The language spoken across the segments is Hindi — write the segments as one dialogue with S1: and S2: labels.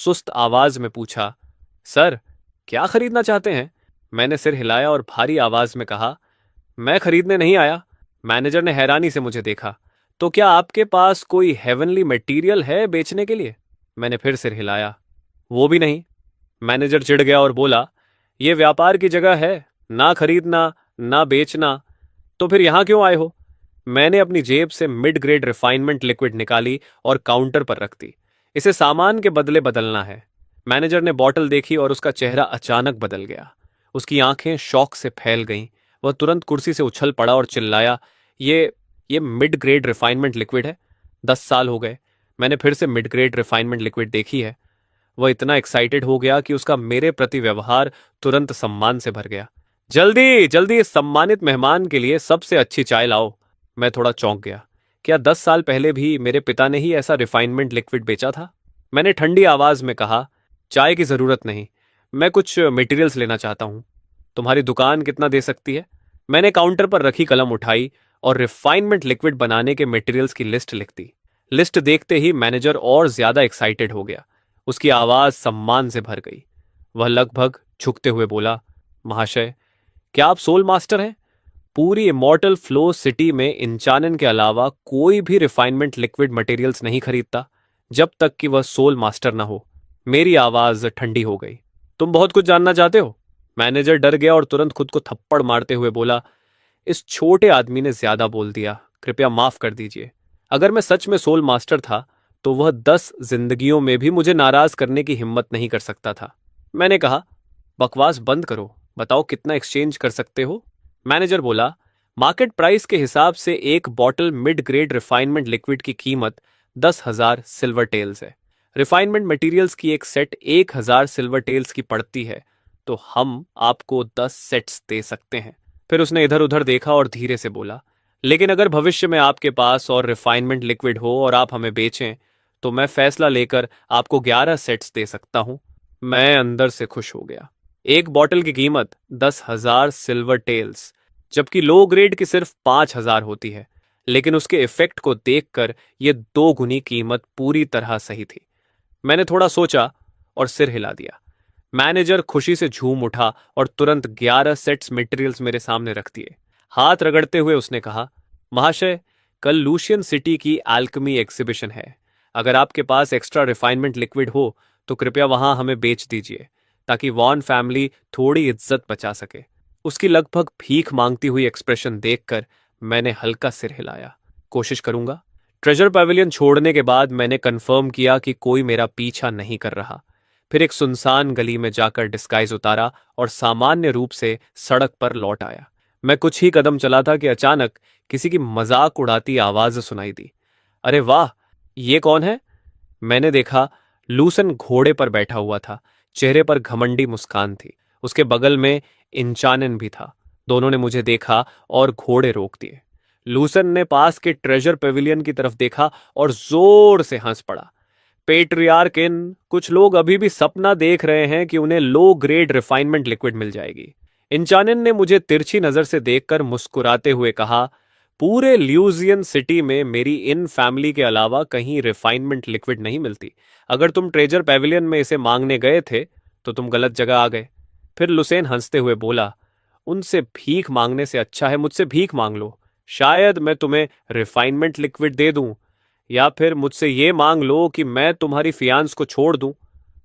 S1: सुस्त आवाज में पूछा, सर, क्या खरीदना चाहते हैं? मैंने सिर हिलाया और भारी आवाज में कहा, मैं खरीदने नहीं आया। मैनेजर ने हैरानी से मुझे देखा। तो क्या आपके पास कोई हेवनली मटेरियल है बेचने के लिए? मैंने फिर सिर हिलाया। वो भी नहीं। मैनेजर चिढ़ गया और बोला, ये व्यापार की जगह है, ना खरीदना ना बेचना, तो फिर यहां क्यों आए हो? मैंने अपनी जेब से मिड ग्रेड रिफाइनमेंट लिक्विड निकाली और काउंटर पर रख दी। इसे सामान के बदले बदलना है। मैनेजर ने बॉटल देखी और उसका चेहरा अचानक बदल गया। उसकी आंखें शौक से फैल गईं। वह तुरंत कुर्सी से उछल पड़ा और चिल्लाया, ये ये मिड ग्रेड रिफाइनमेंट लिक्विड है। 10 साल हो गए, मैंने फिर से मिड ग्रेड रिफाइनमेंट लिक्विड देखी है। वह इतना एक्साइटेड हो गया कि उसका मेरे प्रति व्यवहार तुरंत सम्मान से भर गया। जल्दी जल्दी इस सम्मानित मेहमान के लिए सबसे अच्छी चाय लाओ। मैं थोड़ा चौंक गया। क्या 10 साल पहले भी मेरे पिता ने ही ऐसा रिफाइनमेंट लिक्विड बेचा था? मैंने ठंडी आवाज में कहा, चाय की जरूरत नहीं, मैं कुछ मटेरियल्स लेना चाहता हूं। तुम्हारी दुकान कितना दे सकती है? मैंने काउंटर पर रखी कलम उठाई और रिफाइनमेंट लिक्विड बनाने के मटेरियल्स की लिस्ट लिख दी। लिस्ट देखते ही मैनेजर और ज्यादा एक्साइटेड हो गया। उसकी आवाज सम्मान से भर गई। वह लगभग झुकते हुए बोला, महाशय, क्या आप सोल मास्टर हैं? पूरी इमॉर्टल फ्लो सिटी में इंचानन के अलावा कोई भी रिफाइनमेंट लिक्विड मटेरियल्स नहीं खरीदता जब तक कि वह सोल मास्टर ना हो। मेरी आवाज ठंडी हो गई। तुम बहुत कुछ जानना चाहते हो? मैनेजर डर गया और तुरंत खुद को थप्पड़ मारते हुए बोला, इस छोटे आदमी ने ज्यादा बोल दिया, कृपया माफ कर दीजिए। अगर मैं सच में सोल मास्टर था तो वह 10 जिंदगियों में भी मुझे नाराज करने की हिम्मत नहीं कर सकता था। मैंने कहा, बकवास बंद करो, बताओ कितना एक्सचेंज कर सकते हो? मैनेजर बोला, मार्केट प्राइस के हिसाब से एक bottle mid grade refinement liquid की कीमत 10,000 सिल्वर टेल्स है। रिफाइनमेंट मटेरियल्स की एक सेट 1,000 सिल्वर टेल्स की पड़ती है, तो हम आपको 10 सेट्स दे सकते हैं। फिर उसने इधर उधर देखा और धीरे से बोला, लेकिन अगर भविष्य में आपके पास और रिफाइनमेंट लिक्विड हो और आप हमें बेचें तो मैं फैसला लेकर आपको 11 सेट्स दे सकता हूं। मैं अंदर से खुश हो गया। एक बॉटल की कीमत 10,000 सिल्वर टेल्स, जबकि लो ग्रेड की सिर्फ 5,000 होती है, लेकिन उसके इफेक्ट को देखकर यह 2 गुनी कीमत पूरी तरह सही थी। मैंने थोड़ा सोचा और सिर हिला दिया। मैनेजर खुशी से झूम उठा और तुरंत 11 सेट्स मटेरियल्स मेरे सामने रख दिए। हाथ रगड़ते हुए उसने कहा, महाशय, कल लूशियन सिटी की एल्केमी एग्जीबिशन है। अगर आपके पास एक्स्ट्रा रिफाइनमेंट लिक्विड हो तो कृपया वहां हमें बेच दीजिए, ताकि वॉन फैमिली थोड़ी इज्जत बचा सके। उसकी लगभग भीख मांगती हुई एक्सप्रेशन देखकर मैंने हल्का सिर हिलाया। कोशिश करूंगा। ट्रेजर पैविलियन छोड़ने के बाद मैंने कंफर्म किया कि कोई मेरा पीछा नहीं कर रहा। फिर एक सुनसान गली में जाकर डिस्गाइज उतारा और सामान्य रूप से सड़क पर लौट आया। मैं कुछ ही कदम चला था कि अचानक किसी की मजाक उड़ाती आवाज सुनाई दी। अरे वाह, ये कौन है? मैंने देखा, लूसन घोड़े पर बैठा हुआ था। चेहरे पर घमंडी मुस्कान थी। उसके बगल में इंचानन भी था। दोनों ने मुझे देखा और घोड़े रोक दिए। लूसन ने पास के ट्रेजर पेविलियन की तरफ देखा और जोर से हंस पड़ा। पेट्रियार्किन, कुछ लोग अभी भी सपना देख रहे हैं कि उन्हें लो ग्रेड रिफाइनमेंट लिक्विड मिल जाएगी। इंचानन ने मुझे तिरछी नजर से देखकर मुस्कुराते हुए कहा, पूरे ल्यूजियन सिटी में मेरी इन फैमिली के अलावा कहीं रिफाइनमेंट लिक्विड नहीं मिलती। अगर तुम ट्रेजर पेविलियन में इसे मांगने गए थे तो तुम गलत जगह आ गए। फिर लुसेन हंसते हुए बोला, उनसे भीख मांगने से अच्छा है मुझसे भीख मांग लो। शायद मैं तुम्हें रिफाइनमेंट लिक्विड दे दूं, या फिर मुझसे ये मांग लो कि मैं तुम्हारी फियांस को छोड़ दूं।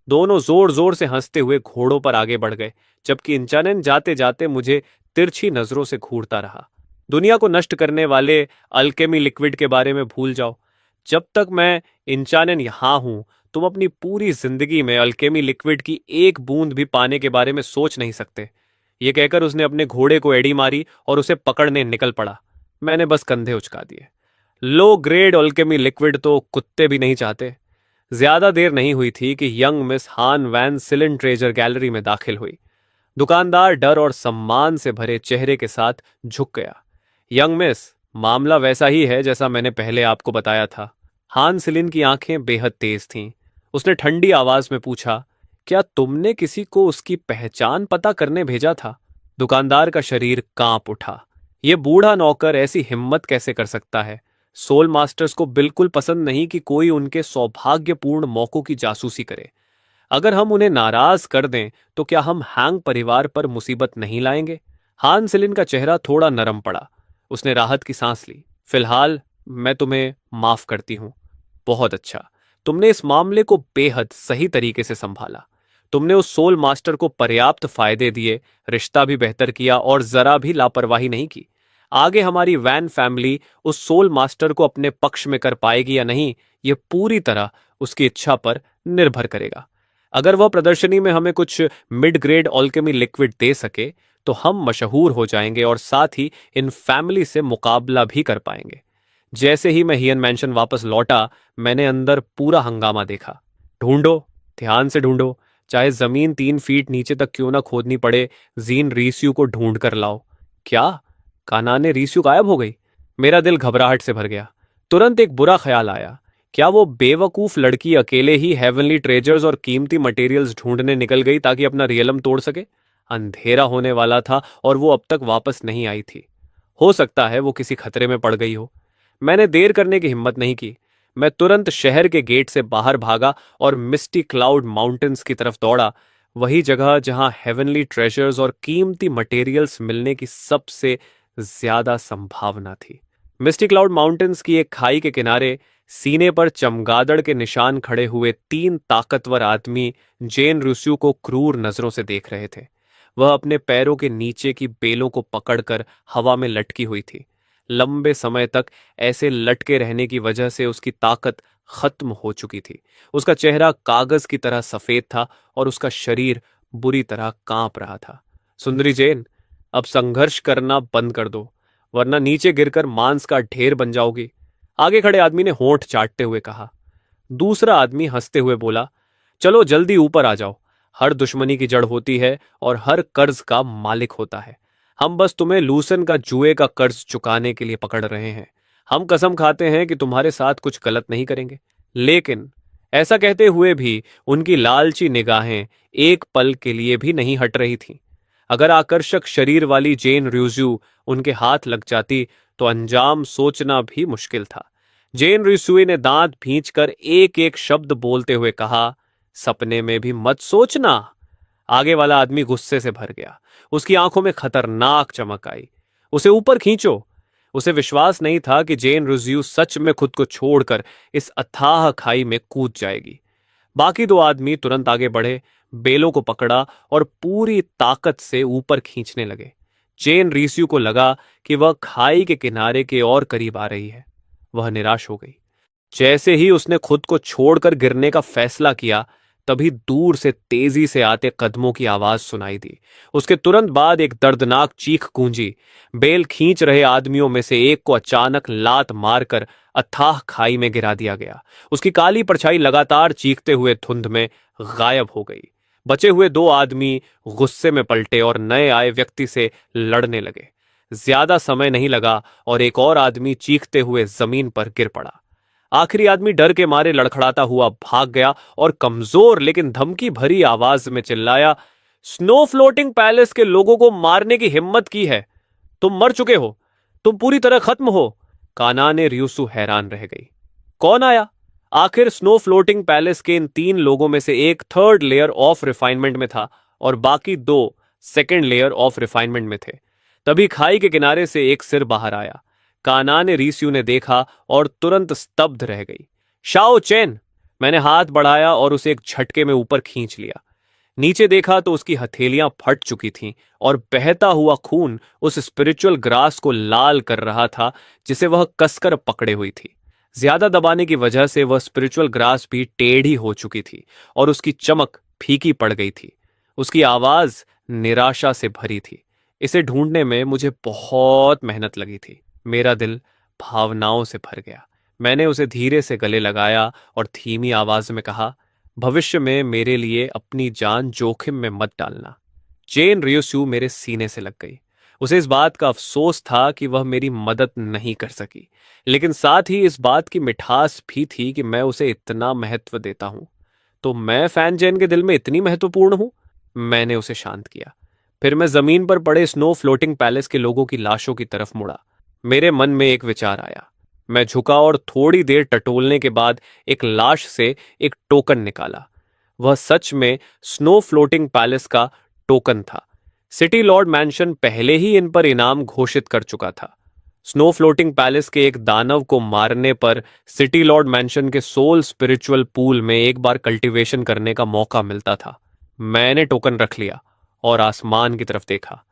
S1: दोनों जोर जोर से हंसते हुए घोड़ों पर आगे बढ़ गए, जबकि इंचानन जाते जाते मुझे तिरछी नजरों से घूरता रहा। दुनिया को नष्ट करने वाले अल्केमी लिक्विड के बारे में भूल जाओ। जब तक मैं इंचानन यहां हूं, तुम अपनी पूरी जिंदगी में अल्केमी लिक्विड की एक बूंद भी पाने के बारे में सोच नहीं सकते। यह कहकर उसने अपने घोड़े को एड़ी मारी और उसे पकड़ने निकल पड़ा। मैंने बस कंधे उचका दिए। लो ग्रेड अल्केमी लिक्विड तो कुत्ते भी नहीं चाहते। ज्यादा देर नहीं हुई थी कि यंग मिस हान वैन सिलन ट्रेजर गैलरी में दाखिल हुई। दुकानदार डर और सम्मान से भरे चेहरे के साथ झुक गया। यंग मिस, मामला वैसा ही है जैसा मैंने पहले आपको बताया था। हान सिलिन की आंखें बेहद तेज थीं। उसने ठंडी आवाज में पूछा, क्या तुमने किसी को उसकी पहचान पता करने भेजा था? दुकानदार का शरीर कांप उठा। यह बूढ़ा नौकर ऐसी हिम्मत कैसे कर सकता है? सोल मास्टर्स को बिल्कुल पसंद नहीं कि कोई उनके सौभाग्यपूर्ण मौकों की जासूसी करे। अगर हम उन्हें नाराज कर दें तो क्या हम हैंग परिवार पर मुसीबत नहीं लाएंगे? हान सेलिन का चेहरा थोड़ा नरम पड़ा। उसने राहत की सांस ली। फिलहाल मैं तुम्हें माफ करती हूं। बहुत अच्छा। तुमने इस मामले को बेहद सही तरीके से संभाला। तुमने उस सोल मास्टर को पर्याप्त फायदे दिए, रिश्ता भी बेहतर किया और जरा भी लापरवाही नहीं की। आगे हमारी वैन फैमिली उस सोल मास्टर को अपने पक्ष में कर पाएगी या नहीं, यह पूरी तरह उसकी इच्छा पर निर्भर करेगा। अगर वह प्रदर्शनी में हमें कुछ मिड ग्रेड ऑल्केमी लिक्विड दे सके तो हम मशहूर हो जाएंगे और साथ ही इन फैमिली से मुकाबला भी कर पाएंगे। जैसे ही मैं हियन मैंशन वापस लौटा, मैंने अंदर पूरा हंगामा देखा। ढूंढो, ध्यान से ढूंढो, चाहे जमीन 3 फीट नीचे तक क्यों ना खोदनी पड़े, जीन रीस्यू को ढूंढ कर लाओ। क्या? काना ने रीस्यू गायब हो गई? मेरा दिल घबराहट से भर गया। तुरंत एक बुरा ख्याल आया। क्या वो बेवकूफ लड़की अकेले ही हेवनली ट्रेजर्स और कीमती मटेरियल्स ढूंढने निकल गई ताकि अपना रियलम तोड़ सके? अंधेरा होने वाला था और वो अब तक वापस नहीं आई थी। हो सकता है वो किसी खतरे में पड़ गई हो। मैंने देर करने की हिम्मत नहीं की। मैं तुरंत शहर के गेट से बाहर भागा और मिस्टी क्लाउड माउंटेन्स की तरफ दौड़ा, वही जगह जहां हेवनली ट्रेजर्स और कीमती मटेरियल्स मिलने की सबसे ज्यादा संभावना थी। मिस्टी क्लाउड माउंटेन्स की एक खाई के किनारे सीने पर चमगादड़ के निशान खड़े हुए 3 ताकतवर आदमी जेन रुस्यू को क्रूर नजरों से देख रहे थे। वह अपने पैरों के नीचे की बेलों को पकड़कर हवा में लटकी हुई थी। लंबे समय तक ऐसे लटके रहने की वजह से उसकी ताकत खत्म हो चुकी थी। उसका चेहरा कागज की तरह सफेद था और उसका शरीर बुरी तरह कांप रहा था। सुंदरी जेन, अब संघर्ष करना बंद कर दो, वरना नीचे गिरकर मांस का ढेर बन जाओगी, आगे खड़े आदमी ने होंठ चाटते हुए कहा। दूसरा आदमी हंसते हुए बोला, चलो जल्दी ऊपर आ जाओ। हर दुश्मनी की जड़ होती है और हर कर्ज का मालिक होता है। हम बस तुम्हें लूसन का जुए का कर्ज चुकाने के लिए पकड़ रहे हैं। हम कसम खाते हैं कि तुम्हारे साथ कुछ गलत नहीं करेंगे। लेकिन ऐसा कहते हुए भी उनकी लालची निगाहें एक पल के लिए भी नहीं हट रही थीं। अगर आकर्षक शरीर वाली जेन रियूजू उनके हाथ लग जाती तो अंजाम सोचना भी मुश्किल था। जेन रिसूए ने दांत भींचकर एक एक शब्द बोलते हुए कहा, सपने में भी मत सोचना। आगे वाला आदमी गुस्से से भर गया। उसकी आंखों में खतरनाक चमक आई। उसे ऊपर खींचो। उसे विश्वास नहीं था कि जेन रुज्यू सच में खुद को छोड़कर इस अथाह खाई में कूद जाएगी। बाकी 2 आदमी तुरंत आगे बढ़े, बेलों को पकड़ा और पूरी ताकत से ऊपर खींचने लगे। जेन रीस्यू को लगा कि वह खाई के किनारे के और करीब आ रही है। वह निराश हो गई। जैसे ही उसने खुद को छोड़कर गिरने का फैसला किया, तभी दूर से तेजी से आते कदमों की आवाज सुनाई दी। उसके तुरंत बाद एक दर्दनाक चीख गूंजी। बेल खींच रहे आदमियों में से एक को अचानक लात मारकर अथाह खाई में गिरा दिया गया। उसकी काली परछाई लगातार चीखते हुए धुंध में गायब हो गई। बचे हुए 2 आदमी गुस्से में पलटे और नए आए व्यक्ति से लड़ने लगे। ज्यादा समय नहीं लगा और एक और आदमी चीखते हुए जमीन पर गिर पड़ा। आखिरी आदमी डर के मारे लड़खड़ाता हुआ भाग गया और कमजोर लेकिन धमकी भरी आवाज में चिल्लाया, स्नो फ्लोटिंग पैलेस के लोगों को मारने की हिम्मत की है? तुम मर चुके हो। तुम पूरी तरह खत्म हो। काना ने रियुसु हैरान रह गई। कौन आया? आखिर स्नो फ्लोटिंग पैलेस के इन 3 लोगों में से एक 3rd लेयर ऑफ रिफाइनमेंट में था और बाकी 2 2nd लेयर ऑफ रिफाइनमेंट में थे। तभी खाई के किनारे से एक सिर बाहर आया। काना ने रीस्यू ने देखा और तुरंत स्तब्ध रह गई। Shao chain! मैंने हाथ बढ़ाया और उसे एक झटके में ऊपर खींच लिया। नीचे देखा तो उसकी हथेलियां फट चुकी थीं और बहता हुआ खून उस स्पिरिचुअल ग्रास को लाल कर रहा था जिसे वह कसकर पकड़े हुई थी। ज्यादा दबाने की वजह से वह स्पिरिचुअल ग्रास भी टेढ़ी हो चुकी थी और उसकी चमक फीकी पड़ गई थी। उसकी आवाज निराशा से भरी थी। इसे ढूंढने में मुझे बहुत मेहनत लगी थी। मेरा दिल भावनाओं से भर गया। मैंने उसे धीरे से गले लगाया और धीमी आवाज में कहा, भविष्य में मेरे लिए अपनी जान जोखिम में मत डालना। जेन रियोसू मेरे सीने से लग गई। उसे इस बात का अफसोस था कि वह मेरी मदद नहीं कर सकी, लेकिन साथ ही इस बात की मिठास भी थी कि मैं उसे इतना महत्व देता हूं। तो मैं फैन जेन के दिल में इतनी महत्वपूर्ण हूं? मैंने उसे शांत किया। फिर मैं जमीन पर पड़े स्नो फ्लोटिंग पैलेस के लोगों की लाशों की तरफ मुड़ा। मेरे मन में एक विचार आया। मैं झुका और थोड़ी देर टटोलने के बाद एक लाश से एक टोकन निकाला। वह सच में स्नो फ्लोटिंग पैलेस का टोकन था। सिटी लॉर्ड मैंशन पहले ही इन पर इनाम घोषित कर चुका था। स्नो फ्लोटिंग पैलेस के एक दानव को मारने पर सिटी लॉर्ड मैंशन के सोल स्पिरिचुअल पूल में एक बार कल्टीवेशन करने का मौका मिलता था। मैंने टोकन रख लिया और आसमान की तरफ देखा।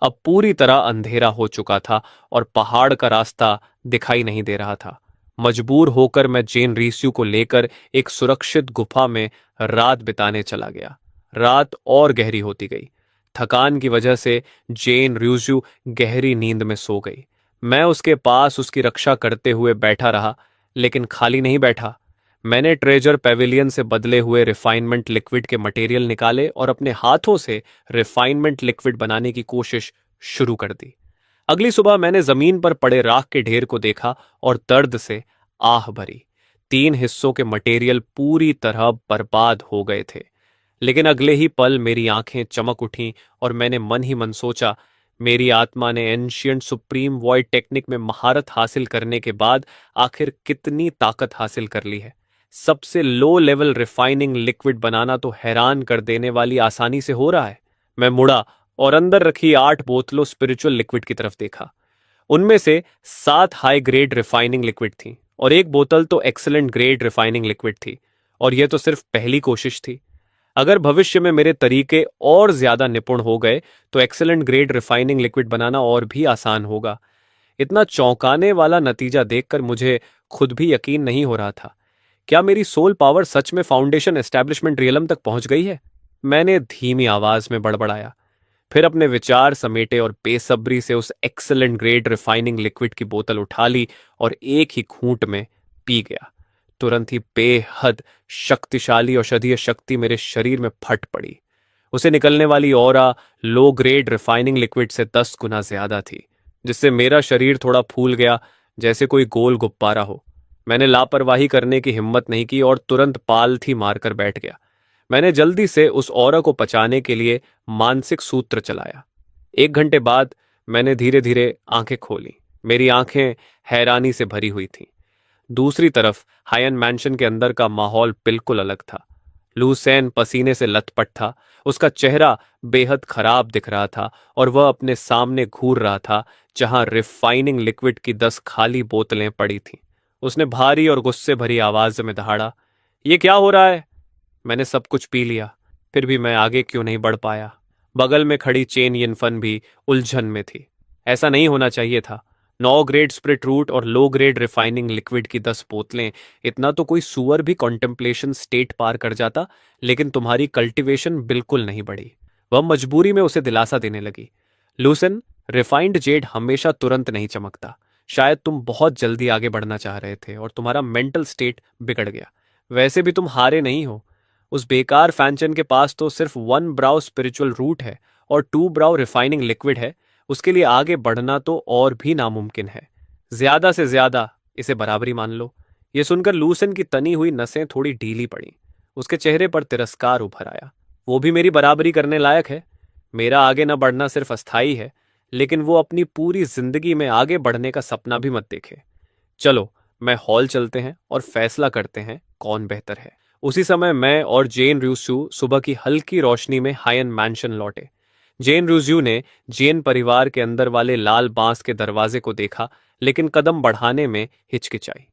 S1: अब पूरी तरह अंधेरा हो चुका था और पहाड़ का रास्ता दिखाई नहीं दे रहा था। मजबूर होकर मैं जेन रीस्यू को लेकर एक सुरक्षित गुफा में रात बिताने चला गया। रात और गहरी होती गई। थकान की वजह से जेन रीस्यू गहरी नींद में सो गई। मैं उसके पास उसकी रक्षा करते हुए बैठा रहा, लेकिन खाली नहीं बैठा। मैंने ट्रेजर पेविलियन से बदले हुए रिफाइनमेंट लिक्विड के मटेरियल निकाले और अपने हाथों से रिफाइनमेंट लिक्विड बनाने की कोशिश शुरू कर दी। अगली सुबह मैंने जमीन पर पड़े राख के ढेर को देखा और दर्द से आह भरी। 3 हिस्सों के मटेरियल पूरी तरह बर्बाद हो गए थे। लेकिन अगले ही पल मेरी आंखें चमक उठीं और मैंने मन ही मन सोचा, मेरी आत्मा ने एंशियंट सुप्रीम वॉइड टेक्निक में महारत हासिल करने के बाद आखिर कितनी ताकत हासिल कर ली है। सबसे लो लेवल रिफाइनिंग लिक्विड बनाना तो हैरान कर देने वाली आसानी से हो रहा है। मैं मुड़ा और अंदर रखी 8 बोतलों स्पिरिचुअल लिक्विड की तरफ देखा। उनमें से 7 हाई ग्रेड रिफाइनिंग लिक्विड थी और एक बोतल तो एक्सेलेंट ग्रेड रिफाइनिंग लिक्विड थी। और यह तो सिर्फ पहली कोशिश थी। अगर भविष्य में मेरे तरीके और ज्यादा निपुण हो गए तो एक्सेलेंट ग्रेड रिफाइनिंग लिक्विड बनाना और भी आसान होगा। इतना चौंकाने वाला नतीजा देखकर मुझे खुद भी यकीन नहीं हो रहा था। क्या मेरी सोल पावर सच में फाउंडेशन एस्टैब्लिशमेंट रियलम तक पहुंच गई है? मैंने धीमी आवाज में बड़बड़ाया, फिर अपने विचार समेटे और बेसब्री से उस एक्सेलेंट ग्रेड रिफाइनिंग लिक्विड की बोतल उठा ली और एक ही घूंट में पी गया। तुरंत ही बेहद शक्तिशाली औषधीय शक्ति मेरे शरीर में फट पड़ी। उसे निकलने वाली aura low grade refining liquid से 10 गुना ज्यादा थी, जिससे मेरा शरीर थोड़ा फूल गया, जैसे कोई गोल गुब्बारा हो। मैंने लापरवाही करने की हिम्मत नहीं की और तुरंत पालथी मारकर बैठ गया। मैंने जल्दी से उस ऑरा को पचाने के लिए मानसिक सूत्र चलाया। 1 घंटे बाद मैंने धीरे धीरे आंखें खोली। मेरी आंखें हैरानी से भरी हुई थीं। दूसरी तरफ हायन मैंशन के अंदर का माहौल बिल्कुल अलग था। लूसेन पसीने से लथपथ था। उसका चेहरा बेहद खराब दिख रहा था और वह अपने सामने घूर रहा था, जहां रिफाइनिंग लिक्विड की 10 खाली बोतलें पड़ी थीं। उसने भारी और गुस्से भरी आवाज में दहाड़ा, "ये क्या हो रहा है?" मैंने सब कुछ पी लिया, फिर भी मैं आगे क्यों नहीं बढ़ पाया। बगल में खड़ी चेन यिनफन भी उलझन में थी। ऐसा नहीं होना चाहिए था। 9 ग्रेड स्प्रिट रूट और लो ग्रेड रिफाइनिंग लिक्विड की 10 बोतलें, इतना तो कोई सुअर भी कॉन्टेम्पलेशन स्टेट पार कर जाता, लेकिन तुम्हारी कल्टीवेशन बिल्कुल नहीं बढ़ी। वह मजबूरी में उसे दिलासा देने लगी, लूसन, रिफाइंड जेड हमेशा तुरंत नहीं चमकता। शायद तुम बहुत जल्दी आगे बढ़ना चाह रहे थे और तुम्हारा मेंटल स्टेट बिगड़ गया। वैसे भी तुम हारे नहीं हो। उस बेकार फैंचन के पास तो सिर्फ 1 ब्राउ स्पिरिचुअल रूट है और 2 ब्राउ रिफाइनिंग लिक्विड है। उसके लिए आगे बढ़ना तो और भी नामुमकिन है। ज्यादा से ज्यादा इसे बराबरी मान लो। यह सुनकर लूसन की तनी हुई नसें थोड़ी ढीली पड़ी। उसके चेहरे पर तिरस्कार उभर आया। वो भी मेरी बराबरी करने लायक है। मेरा आगे न बढ़ना सिर्फ अस्थाई है, लेकिन वो अपनी पूरी जिंदगी में आगे बढ़ने का सपना भी मत देखे। चलो, मैं हॉल चलते हैं और फैसला करते हैं कौन बेहतर है। उसी समय मैं और जेन रूस्यू सुबह की हल्की रोशनी में हायन मैंशन लौटे। जेन रूस्यू ने जेन परिवार के अंदर वाले लाल बांस के दरवाजे को देखा, लेकिन कदम बढ़ाने में हिचकिचाई।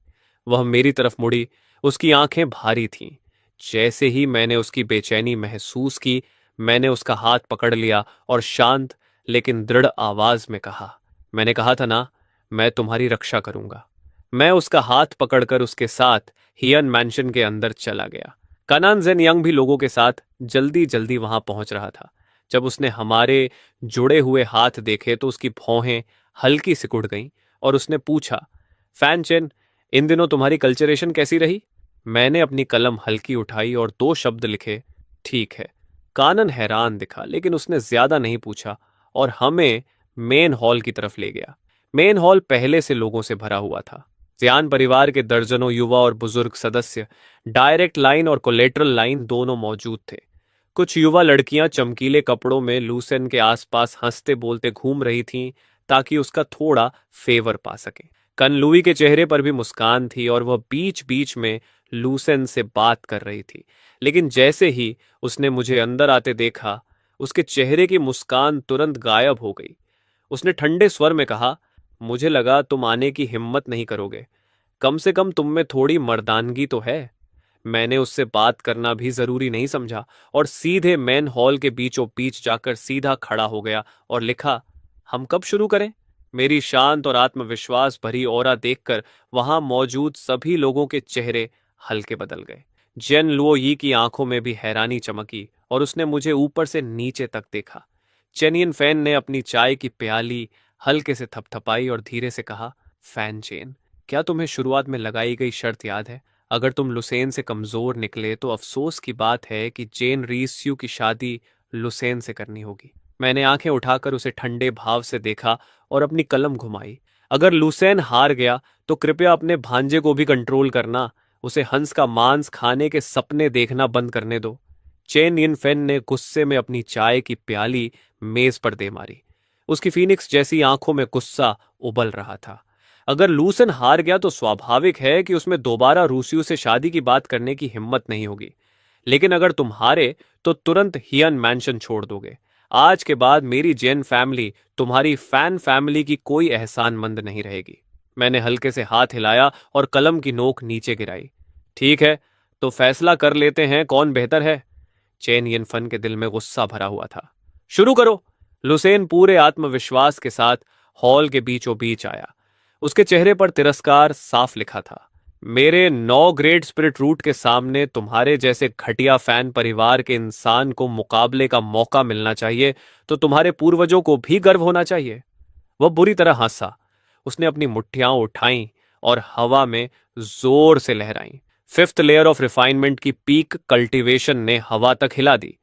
S1: वह मेरी तरफ मुड़ी। उसकी आंखें भारी थीं। जैसे ही मैंने उसकी बेचैनी महसूस की, मैंने उसका हाथ पकड़ लिया और शांत लेकिन दृढ़ आवाज में कहा, "मैंने कहा था ना, मैं तुम्हारी रक्षा करूंगा।" मैं उसका हाथ पकड़कर उसके साथ हियन मैंशन के अंदर चला गया। कनान जेन यंग भी लोगों के साथ जल्दी जल्दी वहां पहुंच रहा था। जब उसने हमारे जुड़े हुए हाथ देखे तो उसकी भौहें हल्की सिकुड़ गईं और उसने पूछा, "फैनचेन, इन दिनों तुम्हारी कल्चरेशन कैसी रही?" मैंने अपनी कलम हल्की उठाई और 2 शब्द लिखे, "ठीक है।" कानन हैरान दिखा, लेकिन उसने ज्यादा नहीं पूछा और हमें मेन हॉल की तरफ ले गया। मेन हॉल पहले से लोगों से भरा हुआ था। जियान परिवार के दर्जनों युवा और बुजुर्ग सदस्य, डायरेक्ट लाइन और कोलेटरल लाइन दोनों मौजूद थे। कुछ युवा लड़कियां चमकीले कपड़ों में लूसेन के आसपास हंसते बोलते घूम रही थीं, ताकि उसका थोड़ा फेवर पा सके। कन लुई के चेहरे पर भी मुस्कान थी और वह बीच बीच में लूसेन से बात कर रही थी, लेकिन जैसे ही उसने मुझे अंदर आते देखा, उसके चेहरे की मुस्कान तुरंत गायब हो गई। उसने ठंडे स्वर में कहा, मुझे लगा तुम आने की हिम्मत नहीं करोगे। कम से कम तुम में थोड़ी मर्दानगी तो है। मैंने उससे बात करना भी जरूरी नहीं समझा और सीधे मेन हॉल के बीचों बीच जाकर सीधा खड़ा हो गया और लिखा, हम कब शुरू करें? मेरी शांत और आत्मविश्वास भरी ऑरा देखकर वहां मौजूद सभी लोगों के चेहरे हल्के बदल गए। जेन लुओ यी की आंखों में भी हैरानी चमकी और उसने मुझे ऊपर से नीचे तक देखा। चेनियन फैन ने अपनी चाय की प्याली हल्के से थपथपाई और धीरे से कहा, फैन चेन, क्या तुम्हें शुरुआत में लगाई गई शर्त याद है? अगर तुम लुसेन से कमजोर निकले तो अफसोस की बात है कि जेन रीस्यू की शादी लुसेन से करनी होगी। मैंने आंखें उठाकर उसे ठंडे भाव से देखा और अपनी कलम घुमाई। अगर लुसेन हार गया तो कृपया अपने भांजे को भी कंट्रोल करना। उसे हंस का मांस खाने के सपने देखना बंद करने दो। चेन यिन फेन ने गुस्से में अपनी चाय की प्याली मेज पर दे मारी। उसकी फीनिक्स जैसी आंखों में गुस्सा उबल रहा था। अगर लूसन हार गया तो स्वाभाविक है कि उसमें दोबारा रूसियों से शादी की बात करने की हिम्मत नहीं होगी। लेकिन अगर तुम हारे तो तुरंत हियन मैंशन छोड़ दोगे। आज के बाद मेरी जेन फैमिली तुम्हारी फैन फैमिली की कोई एहसानमंद नहीं रहेगी। मैंने हल्के से हाथ हिलाया और कलम की नोक नीचे गिराई। ठीक है, तो फैसला कर लेते हैं कौन बेहतर है। चेन यिनफन के दिल में गुस्सा भरा हुआ था। शुरू करो। लुसेन पूरे आत्मविश्वास के साथ हॉल के बीचों बीच आया। उसके चेहरे पर तिरस्कार साफ लिखा था। मेरे 9 ग्रेड स्पिरिट रूट के सामने तुम्हारे जैसे घटिया फैन परिवार के इंसान को मुकाबले का मौका मिलना चाहिए तो तुम्हारे पूर्वजों को भी गर्व होना चाहिए। वह बुरी तरह हंसा। उसने अपनी मुट्ठियां उठाईं और हवा में जोर से लहराईं। फिफ्थ लेयर ऑफ रिफाइनमेंट की पीक कल्टीवेशन ने हवा तक हिला दी।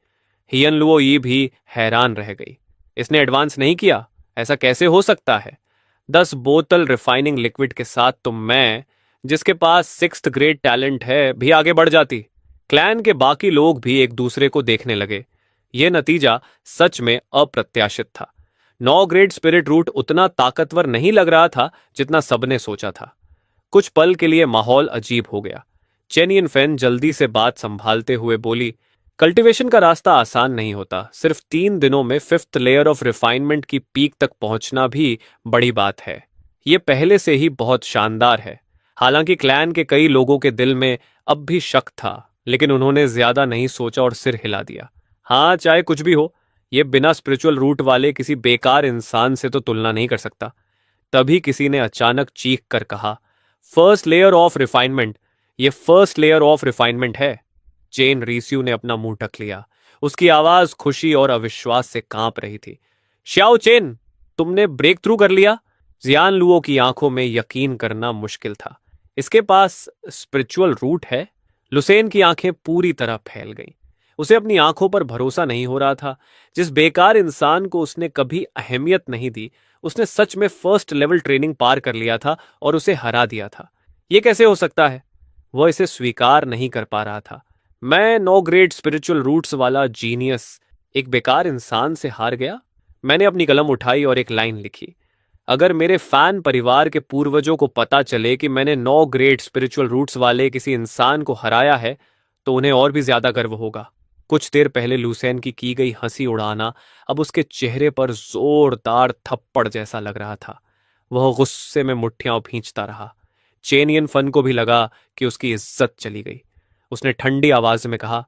S1: हियन लुओ ये भी हैरान रह गई। इसने एडवांस नहीं किया? ऐसा कैसे हो सकता है? 10 बोतल रिफाइनिंग लिक्विड के साथ तो मैं, जिसके पास 6th ग्रेड टैलेंट है, भी आगे बढ़ जाती। क्लैन के बाकी लोग भी एक दूसरे को देखने लगे। यह नतीजा सच में अप्रत्याशित था। 9 ग्रेड स्पिरिट रूट उतना ताकतवर नहीं लग रहा था जितना सबने सोचा था। कुछ पल के लिए माहौल अजीब हो गया। चेनियन फेन जल्दी से बात संभालते हुए बोली, कल्टीवेशन का रास्ता आसान नहीं होता। सिर्फ 3 दिनों में 5th लेयर ऑफ रिफाइनमेंट की पीक तक पहुंचना भी बड़ी बात है। यह पहले से ही बहुत शानदार है। हालांकि क्लैन के कई लोगों के दिल में अब भी शक था, लेकिन उन्होंने ज्यादा नहीं सोचा और सिर हिला दिया। हाँ, चाहे कुछ भी हो, यह बिना स्पिरिचुअल रूट वाले किसी बेकार इंसान से तो तुलना नहीं कर सकता। तभी किसी ने अचानक चीख कर कहा, फर्स्ट लेयर ऑफ रिफाइनमेंट, ये फर्स्ट लेयर ऑफ रिफाइनमेंट है। चेन रीस्यू ने अपना मुंह ढक लिया। उसकी आवाज खुशी और अविश्वास से कांप रही थी। श्याओ चेन, तुमने ब्रेक थ्रू कर लिया। जियान लुओ की आंखों में यकीन करना मुश्किल था। इसके पास स्पिरिचुअल रूट है? लुसेन की आंखें पूरी तरह फैल गईं। उसे अपनी आंखों पर भरोसा नहीं हो रहा था। जिस बेकार इंसान को उसने कभी अहमियत नहीं दी, उसने सच में फर्स्ट लेवल ट्रेनिंग पार कर लिया था और उसे हरा दिया था। यह कैसे हो सकता है? वह इसे स्वीकार नहीं कर पा रहा था। मैं 9 ग्रेड स्पिरिचुअल रूट्स वाला जीनियस एक बेकार इंसान से हार गया? मैंने अपनी कलम उठाई और एक लाइन लिखी। अगर मेरे फैन परिवार के पूर्वजों को पता चले कि मैंने 9 ग्रेड स्पिरिचुअल रूट्स वाले किसी इंसान को हराया है तो उन्हें और भी ज्यादा गर्व होगा। कुछ देर पहले लुसेन की गई हंसी उड़ाना अब उसके चेहरे पर जोरदार थप्पड़ जैसा लग रहा था। वह गुस्से में मुट्ठियां भींचता रहा। चेनियन फन को भी लगा कि उसकी इज्जत चली गई। उसने ठंडी आवाज में कहा,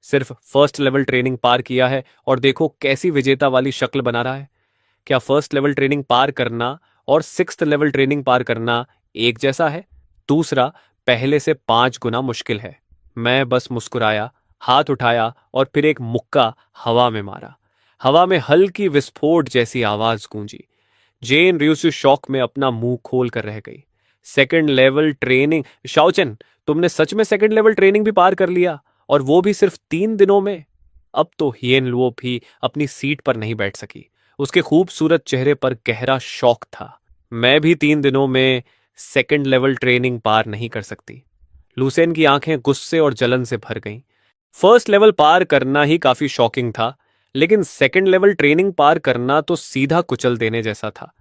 S1: सिर्फ फर्स्ट लेवल ट्रेनिंग पार किया है और देखो कैसी विजेता वाली शक्ल बना रहा है। क्या फर्स्ट लेवल ट्रेनिंग पार करना और 6th लेवल ट्रेनिंग पार करना एक जैसा है? दूसरा, पहले से 5 गुना मुश्किल है। मैं बस मुस्कुराया, हाथ उठाया और फिर एक मुक्का हवा में मारा। हवा में हल्की विस्फोट जैसी आवाज गूंजी। जेन र्यूसु शौक में अपना मुंह खोल कर रह गई। 2nd level training? शाओचेन, तुमने सच में 2nd लेवल ट्रेनिंग भी पार कर लिया, और वो भी सिर्फ 3 दिनों में? अब तो हियन लुओ भी अपनी सीट पर नहीं बैठ सकी। उसके खूबसूरत चेहरे पर गहरा शौक था। मैं भी 3 दिनों में 2nd लेवल ट्रेनिंग पार नहीं कर सकती। लुसेन की आंखें गुस्से और जलन से भर गईं। फर्स्ट लेवल पार करना ही काफी शॉकिंग था, लेकिन 2nd लेवल ट्रेनिंग पार करना तो सीधा कुचल देने जैसा था।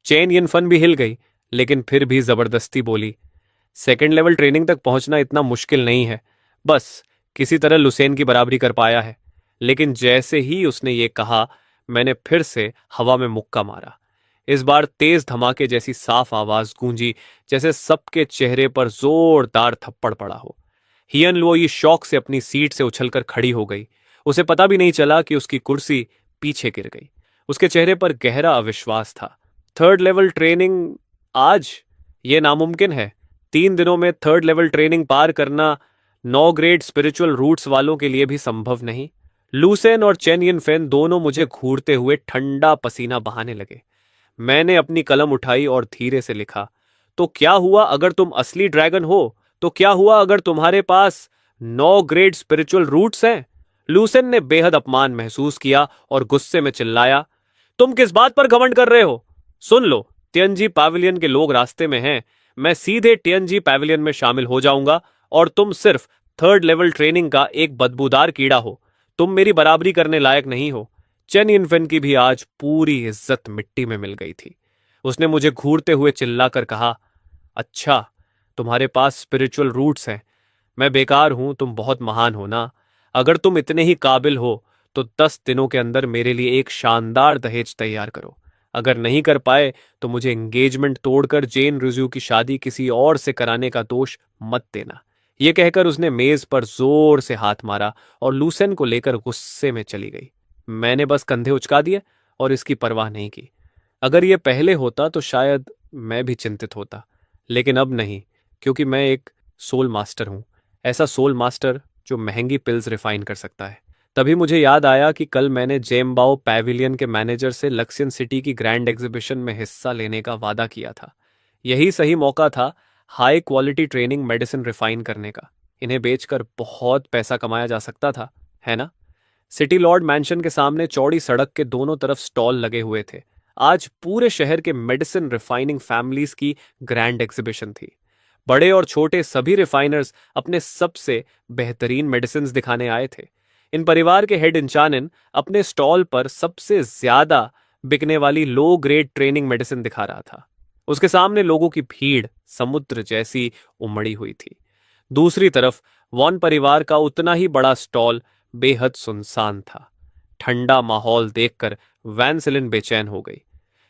S1: चेन यिनफन भी हिल गई, लेकिन फिर भी जबरदस्ती बोली, सेकेंड लेवल ट्रेनिंग तक पहुंचना इतना मुश्किल नहीं है, बस किसी तरह लुसेन की बराबरी कर पाया है। लेकिन जैसे ही उसने ये कहा, मैंने फिर से हवा में मुक्का मारा। इस बार तेज धमाके जैसी साफ आवाज गूंजी, जैसे सबके चेहरे पर जोरदार थप्पड़ पड़ा हो। हियन लुओई शौक से अपनी सीट से उछलकर खड़ी हो गई। उसे पता भी नहीं चला कि उसकी कुर्सी पीछे गिर गई। उसके चेहरे पर गहरा अविश्वास था। थर्ड लेवल ट्रेनिंग आज? ये नामुमकिन है। 3 दिनों में थर्ड लेवल ट्रेनिंग पार करना 9 ग्रेड स्पिरिचुअल रूट्स वालों के लिए भी संभव नहीं। लूसेन और चेन यिन फेन दोनों मुझे घूरते हुए ठंडा पसीना बहाने लगे। मैंने अपनी कलम उठाई और धीरे से लिखा, तो क्या हुआ अगर तुम असली ड्रैगन हो? तो क्या हुआ अगर तुम्हारे पास 9 ग्रेड स्पिरिचुअल रूट्स हैं? लूसेन ने बेहद अपमान महसूस किया और गुस्से में चिल्लाया, तुम किस बात पर घमंड कर रहे हो? सुन लो, टियनजी पैविलियन के लोग रास्ते में हैं। मैं सीधे टियनजी पैविलियन में शामिल हो जाऊंगा और तुम सिर्फ थर्ड लेवल ट्रेनिंग का एक बदबूदार कीड़ा हो। तुम मेरी बराबरी करने लायक नहीं हो। चेन यिनफेन की भी आज पूरी इज्जत मिट्टी में मिल गई थी। उसने मुझे घूरते हुए चिल्लाकर कहा, अच्छा, तुम्हारे पास स्पिरिचुअल रूट्स हैं। मैं बेकार हूं, तुम बहुत महान हो ना। अगर तुम इतने ही काबिल हो तो 10 दिनों के अंदर मेरे लिए एक शानदार दहेज तैयार करो। अगर नहीं कर पाए तो मुझे एंगेजमेंट तोड़कर जेन रुजू की शादी किसी और से कराने का दोष मत देना। यह कहकर उसने मेज पर जोर से हाथ मारा और लूसेन को लेकर गुस्से में चली गई। मैंने बस कंधे उचका दिए और इसकी परवाह नहीं की। अगर यह पहले होता तो शायद मैं भी चिंतित होता, लेकिन अब नहीं, क्योंकि मैं एक सोल मास्टर हूं। ऐसा सोल मास्टर जो महंगी पिल्स रिफाइन कर सकता है। तभी मुझे याद आया कि कल मैंने जेमबाओ पैविलियन के मैनेजर से लक्सियन सिटी की ग्रैंड एग्जीबिशन में हिस्सा लेने का वादा किया था। यही सही मौका था high quality training medicine refine करने का। इन्हें बेचकर बहुत पैसा कमाया जा सकता था, है ना? सिटी लॉर्ड मैंशन के सामने चौड़ी सड़क के दोनों तरफ स्टॉल लगे हुए थे। आज पूरे शहर के मेडिसिन रिफाइनिंग फैमिलीज की ग्रैंड एग्जीबिशन थी। बड़े और छोटे सभी रिफाइनर्स अपने सबसे बेहतरीन मेडिसिन दिखाने आए थे। इन परिवार के हेड इंचानिन अपने स्टॉल पर सबसे ज्यादा बिकने वाली लो ग्रेड ट्रेनिंग मेडिसिन दिखा रहा था। उसके सामने लोगों की भीड़ समुद्र जैसी उमड़ी हुई थी। दूसरी तरफ वॉन परिवार का उतना ही बड़ा स्टॉल बेहद सुनसान था। ठंडा माहौल देखकर वैनसिलिन बेचैन हो गई।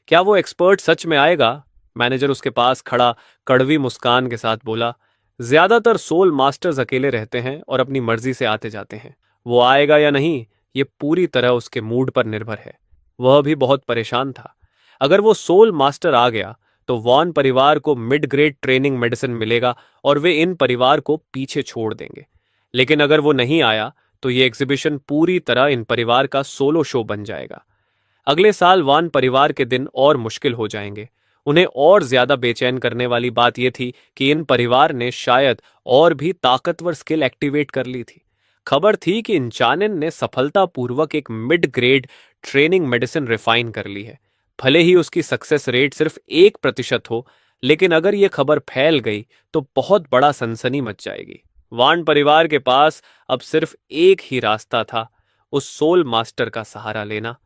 S1: क्या वो एक्सपर्ट सच में आएगा? मैनेजर उसके पास खड़ा कड़वी मुस्कान के साथ बोला, ज्यादातर सोल मास्टर्स अकेले रहते हैं और अपनी मर्जी से आते जाते हैं। वो आएगा या नहीं, ये पूरी तरह उसके मूड पर निर्भर है। वह भी बहुत परेशान था। अगर वो सोल मास्टर आ गया तो वॉन परिवार को मिड ग्रेड ट्रेनिंग मेडिसिन मिलेगा और वे इन परिवार को पीछे छोड़ देंगे। लेकिन अगर वो नहीं आया तो ये एग्जीबिशन पूरी तरह इन परिवार का सोलो शो बन जाएगा। अगले साल वान परिवार के दिन और मुश्किल हो जाएंगे। उन्हें और ज्यादा बेचैन करने वाली बात यह थी कि इन परिवार ने शायद और भी ताकतवर स्किल एक्टिवेट कर ली थी। खबर थी कि इंचानिन ने सफलतापूर्वक एक mid grade training medicine refine कर ली है। भले ही उसकी सक्सेस रेट सिर्फ 1% हो, लेकिन अगर यह खबर फैल गई तो बहुत बड़ा सनसनी मच जाएगी। वान परिवार के पास अब सिर्फ एक ही रास्ता था, उस सोल मास्टर का सहारा लेना।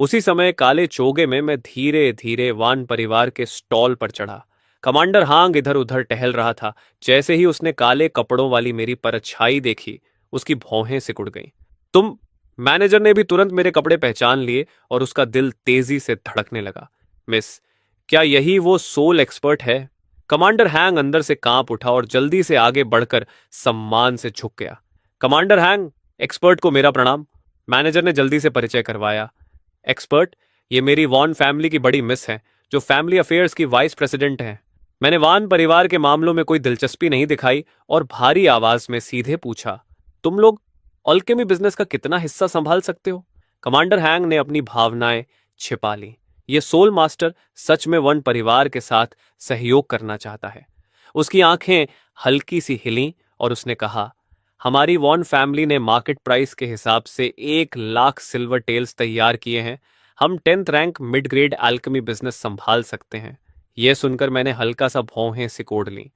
S1: उसी समय काले चोगे में मैं धीरे धीरे वान परिवार के स्टॉल पर चढ़ा। कमांडर हांग इधर उधर टहल रहा था। जैसे ही उसने काले कपड़ों वाली मेरी परछाई देखी, उसकी भौहें सिकुड़ गईं। तुम? मैनेजर ने भी तुरंत मेरे कपड़े पहचान लिए और उसका दिल तेजी से धड़कने लगा। मिस, क्या यही वो सोल एक्सपर्ट है? कमांडर हैंग अंदर से कांप उठा और जल्दी से आगे बढ़कर सम्मान से झुक गया। कमांडर हैंग, एक्सपर्ट को मेरा प्रणाम। मैनेजर ने जल्दी से परिचय करवाया। एक्सपर्ट, ये मेरी वॉन फैमिली की बड़ी मिस है, जो फैमिली अफेयर्स की वाइस प्रेसिडेंट हैं। मैंने वान परिवार के मामलों में कोई दिलचस्पी नहीं दिखाई और भारी आवाज में सीधे पूछा, तुम लोग अल्केमी बिजनेस का कितना हिस्सा संभाल सकते हो? कमांडर हैंग ने अपनी भावनाएं छिपा ली। ये सोल मास्टर सच में वन परिवार के साथ सहयोग करना चाहता है। उसकी आंखें हल्की सी हिलीं और उसने कहा, हमारी वॉन फैमिली ने मार्केट प्राइस के हिसाब से 1 लाख सिल्वर टेल्स तैयार किए हैं। हम 10th rank mid grade Alchemy business संभाल सकते हैं। यह सुनकर मैंने हल्का सा भौहें सिकोड़ ली।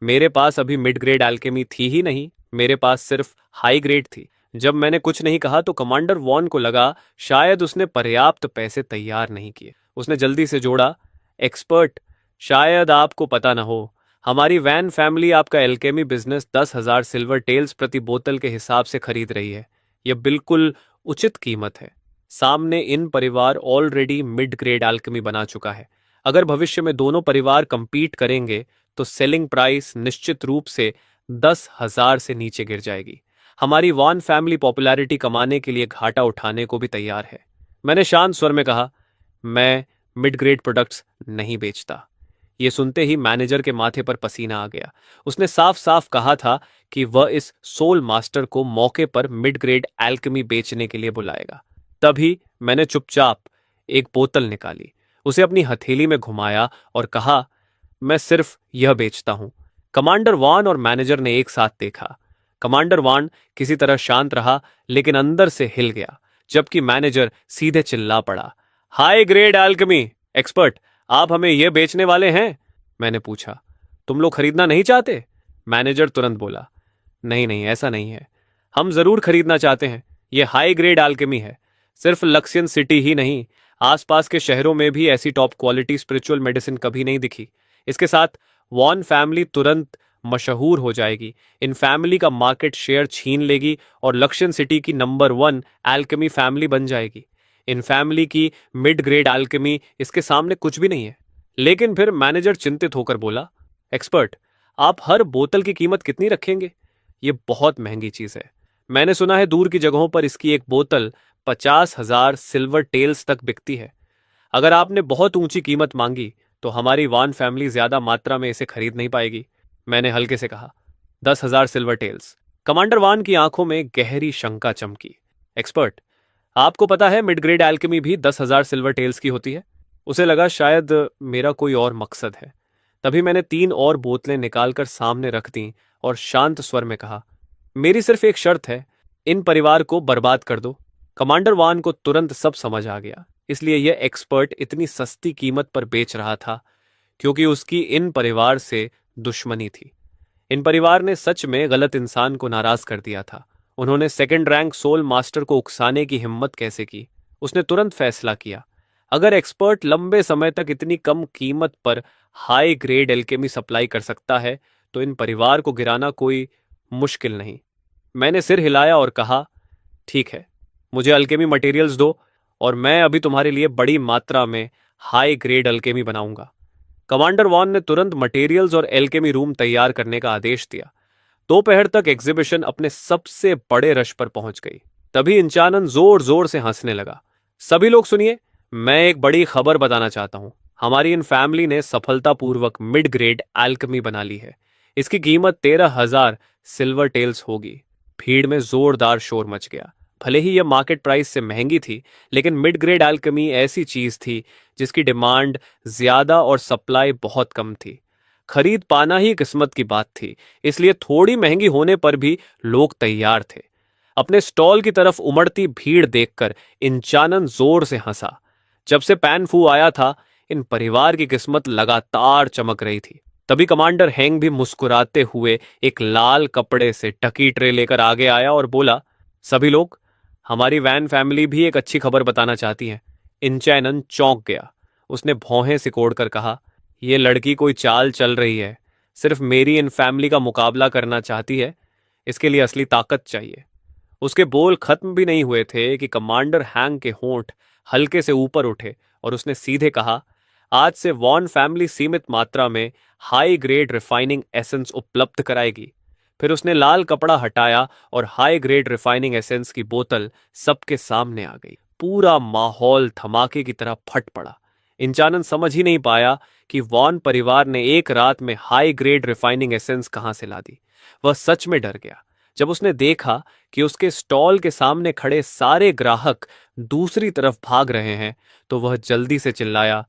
S1: मेरे पास अभी मिड ग्रेड अल्केमी थी ही नहीं, मेरे पास सिर्फ हाई ग्रेड थी। जब मैंने कुछ नहीं कहा तो कमांडर वॉन को लगा शायद उसने पर्याप्त पैसे तैयार नहीं किए। उसने जल्दी से जोड़ा, एक्सपर्ट, शायद आपको पता न हो, हमारी वैन फैमिली आपका एल्केमी बिजनेस 10,000 सिल्वर टेल्स प्रति बोतल के हिसाब से खरीद रही है। यह बिल्कुल उचित कीमत है। सामने इन परिवार ऑलरेडी मिड ग्रेड एल्केमी बना चुका है। अगर भविष्य में दोनों परिवार कंपीट करेंगे तो सेलिंग प्राइस निश्चित रूप से 10,000 से नीचे गिर जाएगी। हमारी वॉन फैमिली पॉपुलैरिटी कमाने के लिए घाटा उठाने को भी तैयार है। मैंने शांत स्वर में कहा, मैं मिड ग्रेड प्रोडक्ट्स नहीं बेचता। ये सुनते ही मैनेजर के माथे पर पसीना आ गया। उसने साफ साफ कहा था कि वह इस सोल मास्टर को मौके पर मिड ग्रेड एल्केमी बेचने के लिए बुलाएगा। तभी मैंने चुपचाप एक बोतल निकाली, उसे अपनी हथेली में घुमाया और कहा, मैं सिर्फ यह बेचता हूं। कमांडर वान और मैनेजर ने एक साथ देखा। कमांडर वान किसी तरह शांत रहा, लेकिन अंदर से हिल गया, जबकि मैनेजर सीधे चिल्ला पड़ा, हाई ग्रेड एल्केमी एक्सपर्ट, आप हमें यह बेचने वाले हैं? मैंने पूछा, तुम लोग खरीदना नहीं चाहते? मैनेजर तुरंत बोला, नहीं नहीं, ऐसा नहीं है। हम जरूर खरीदना चाहते हैं। यह हाई ग्रेड एल्केमी है। सिर्फ लक्सियन सिटी ही नहीं, आसपास के शहरों में भी ऐसी टॉप क्वालिटी स्पिरिचुअल मेडिसिन कभी नहीं दिखी। इसके साथ वॉन फैमिली तुरंत मशहूर हो जाएगी, इन फैमिली का मार्केट शेयर छीन लेगी और लक्ष्यन सिटी की नंबर 1 एल्केमी फैमिली बन जाएगी। इन फैमिली की मिड ग्रेड एल्केमी इसके सामने कुछ भी नहीं है। लेकिन फिर मैनेजर चिंतित होकर बोला, एक्सपर्ट, आप हर बोतल की कीमत कितनी रखेंगे? ये बहुत महंगी चीज है। मैंने सुना है दूर की जगहों पर इसकी एक बोतल 50,000 सिल्वर टेल्स तक बिकती है। अगर आपने बहुत ऊंची कीमत मांगी तो हमारी वान फैमिली ज्यादा मात्रा में इसे खरीद नहीं पाएगी। मैंने हल्के से कहा, 10,000 सिल्वर टेल्स। कमांडर वान की आंखों में गहरी शंका चमकी। एक्सपर्ट, आपको पता है मिड ग्रेड एल्केमी भी 10,000 सिल्वर टेल्स की होती है? उसे लगा शायद मेरा कोई और मकसद है। तभी मैंने 3 और बोतलें निकालकर सामने रख दी और शांत स्वर में कहा, मेरी सिर्फ एक शर्त है, इन परिवार को बर्बाद कर दो। कमांडर वान को तुरंत सब समझ आ गया, इसलिए यह एक्सपर्ट इतनी सस्ती कीमत पर बेच रहा था क्योंकि उसकी इन परिवार से दुश्मनी थी। इन परिवार ने सच में गलत इंसान को नाराज कर दिया था। उन्होंने सेकंड रैंक सोल मास्टर को उकसाने की हिम्मत कैसे की? उसने तुरंत फैसला किया, अगर एक्सपर्ट लंबे समय तक इतनी कम कीमत पर हाई ग्रेड एल्केमी सप्लाई कर सकता है तो इन परिवार को गिराना कोई मुश्किल नहीं। मैंने सिर हिलाया और कहा, ठीक है, मुझे अल्केमी मटेरियल्स दो और मैं अभी तुम्हारे लिए बड़ी मात्रा में हाई ग्रेड अल्केमी बनाऊंगा। कमांडर वॉन ने तुरंत मटेरियल्स और एल्केमी रूम तैयार करने का आदेश दिया। दोपहर तक एग्जीबिशन अपने सबसे बड़े रश पर पहुंच गई। तभी इंचानन जोर जोर से हंसने लगा। सभी लोग सुनिए, मैं एक बड़ी खबर बताना चाहता हूं। हमारी इन फैमिली ने सफलतापूर्वक मिड ग्रेड एल्केमी बना ली है। इसकी कीमत 13,000 सिल्वर टेल्स होगी। भीड़ में जोरदार शोर मच गया। भले ही यह मार्केट प्राइस से महंगी थी, लेकिन मिड ग्रेड एल्केमी ऐसी चीज थी जिसकी डिमांड ज्यादा और सप्लाई बहुत कम थी। खरीद पाना ही किस्मत की बात थी, इसलिए थोड़ी महंगी होने पर भी लोग तैयार थे। अपने स्टॉल की तरफ उमड़ती भीड़ देखकर इंचानन जोर से हंसा। जब से पैन फू आया था, इन परिवार की किस्मत लगातार चमक रही थी। तभी कमांडर हैंग भी मुस्कुराते हुए एक लाल कपड़े से ढकी ट्रे लेकर आगे आया और बोला, सभी लोग, हमारी वैन फैमिली भी एक अच्छी खबर बताना चाहती है। इंचैनन चौंक गया। उसने भौहें सिकोड़कर कहा, यह लड़की कोई चाल चल रही है, सिर्फ मेरी इन फैमिली का मुकाबला करना चाहती है। इसके लिए असली ताकत चाहिए। उसके बोल खत्म भी नहीं हुए थे कि कमांडर हैंग के होंठ हल्के से ऊपर उठे और उसने सीधे कहा, आज से वॉन फैमिली सीमित मात्रा में हाई ग्रेड रिफाइनिंग एसेंस उपलब्ध कराएगी। फिर उसने लाल कपड़ा हटाया और हाई ग्रेड रिफाइनिंग एसेंस की बोतल सबके सामने आ गई। पूरा माहौल धमाके की तरह फट पड़ा। इंचानन समझ ही नहीं पाया कि वॉन परिवार ने एक रात में हाई ग्रेड रिफाइनिंग एसेंस कहां से ला दी। वह सच में डर गया जब उसने देखा कि उसके स्टॉल के सामने खड़े सारे ग्राहक दूसरी तरफ भाग रहे हैं, तो वह जल्दी से चिल्लाया,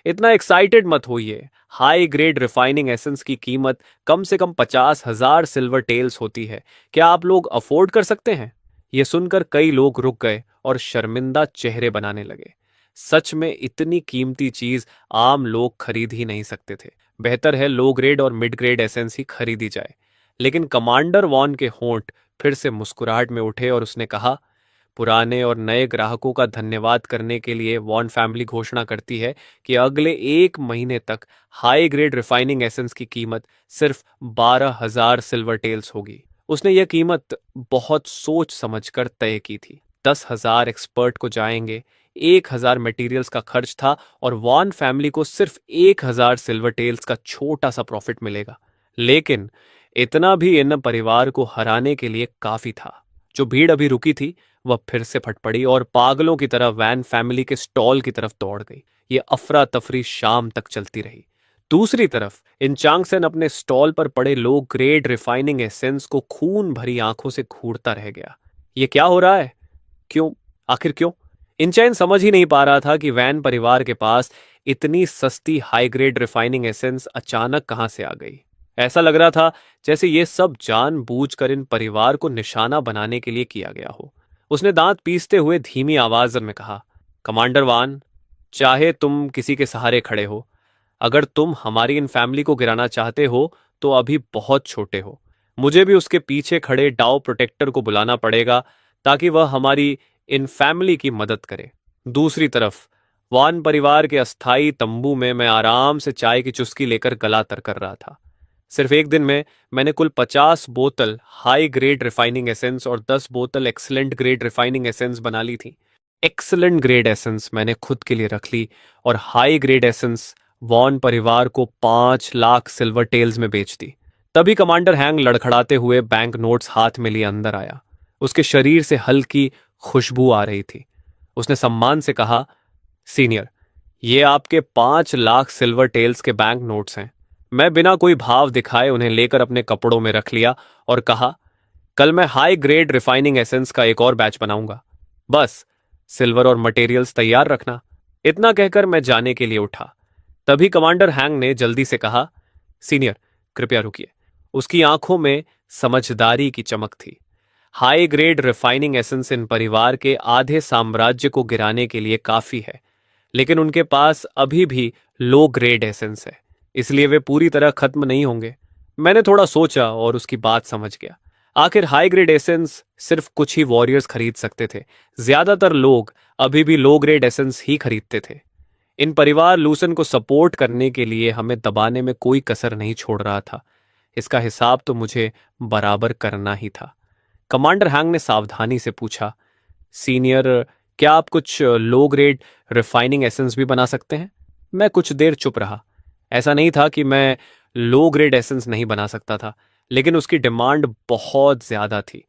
S1: इतना एक्साइटेड मत होइए। हाई ग्रेड रिफाइनिंग एसेंस की कीमत कम से कम 50,000 सिल्वर टेल्स होती है। क्या आप लोग अफोर्ड कर सकते हैं? यह सुनकर कई लोग रुक गए और शर्मिंदा चेहरे बनाने लगे। सच में इतनी कीमती चीज आम लोग खरीद ही नहीं सकते थे। बेहतर है लो ग्रेड और मिड ग्रेड एसेंस ही खरीदी जाए। लेकिन कमांडर वॉन के होंठ फिर से मुस्कुराहट में उठे और उसने कहा, पुराने और नए ग्राहकों का धन्यवाद करने के लिए वॉन फैमिली घोषणा करती है कि अगले 1 महीने तक हाई ग्रेड रिफाइनिंग एसेंस की कीमत सिर्फ 12,000 सिल्वर टेल्स होगी। उसने यह कीमत बहुत सोच समझकर तय की थी। 10,000 एक्सपर्ट को जाएंगे, 1,000 मटेरियल्स का खर्च था और वॉन फैमिली को सिर्फ 1,000 सिल्वर टेल्स का छोटा सा प्रॉफिट मिलेगा। लेकिन इतना भी इन परिवार को हराने के लिए काफी था। जो भीड़ अभी रुकी थी वह फिर से फट पड़ी और पागलों की तरह वैन फैमिली के स्टॉल की तरफ दौड़ गई। ये अफरा तफरी शाम तक चलती रही। दूसरी तरफ इन चांगसेन अपने स्टॉल पर पड़े लो ग्रेड रिफाइनिंग एसेंस को खून भरी आंखों से घूरता रह गया। ये क्या हो रहा है? क्यों? आखिर क्यों? इनचैन समझ ही नहीं पा रहा था कि वैन परिवार के पास इतनी सस्ती हाई ग्रेड रिफाइनिंग एसेंस अचानक कहां से आ गई। ऐसा लग रहा था जैसे ये सब जानबूझकर इन परिवार को निशाना बनाने के लिए किया गया हो। उसने दांत पीसते हुए धीमी आवाज में कहा, कमांडर वान, चाहे तुम किसी के सहारे खड़े हो, अगर तुम हमारी इन फैमिली को गिराना चाहते हो तो अभी बहुत छोटे हो। मुझे भी उसके पीछे खड़े डाउ प्रोटेक्टर को बुलाना पड़ेगा ताकि वह हमारी इन फैमिली की मदद करे। दूसरी तरफ वान परिवार के अस्थाई तंबू में मैं आराम से चाय की चुस्की लेकर गला तर कर रहा था। सिर्फ एक दिन में मैंने कुल 50 बोतल हाई ग्रेड रिफाइनिंग एसेंस और 10 बोतल एक्सलेंट ग्रेड रिफाइनिंग एसेंस बना ली थी। एक्सलेंट ग्रेड एसेंस मैंने खुद के लिए रख ली और हाई ग्रेड एसेंस वॉन परिवार को 5 लाख सिल्वर टेल्स में बेच दी। तभी कमांडर हैंग लड़खड़ाते हुए बैंक नोट्स हाथ में लिए अंदर आया। उसके शरीर से हल्की खुशबू आ रही थी। उसने सम्मान से कहा, सीनियर, ये आपके 5 लाख सिल्वर टेल्स के बैंक नोट्स हैं। मैं बिना कोई भाव दिखाए उन्हें लेकर अपने कपड़ों में रख लिया और कहा, कल मैं हाई ग्रेड रिफाइनिंग एसेंस का एक और बैच बनाऊंगा। बस सिल्वर और मटेरियल्स तैयार रखना। इतना कहकर मैं जाने के लिए उठा। तभी कमांडर हैंग ने जल्दी से कहा, सीनियर, कृपया रुकिए। उसकी आंखों में समझदारी की चमक थी। हाई ग्रेड रिफाइनिंग एसेंस इन परिवार के आधे साम्राज्य को गिराने के लिए काफी है, लेकिन उनके पास अभी भी लो ग्रेड एसेंस है, इसलिए वे पूरी तरह खत्म नहीं होंगे। मैंने थोड़ा सोचा और उसकी बात समझ गया। आखिर हाई ग्रेड एसेंस सिर्फ कुछ ही वॉरियर्स खरीद सकते थे। ज्यादातर लोग अभी भी लो ग्रेड एसेंस ही खरीदते थे। इन परिवार लूसन को सपोर्ट करने के लिए हमें दबाने में कोई कसर नहीं छोड़ रहा था। इसका हिसाब तो मुझे बराबर करना ही था। कमांडर हैंग ने सावधानी से पूछा, सीनियर, क्या आप कुछ लो ग्रेड रिफाइनिंग एसेंस भी बना सकते हैं? मैं कुछ देर चुप रहा। ऐसा नहीं था कि मैं लो ग्रेड एसेंस नहीं बना सकता था, लेकिन उसकी डिमांड बहुत ज्यादा थी।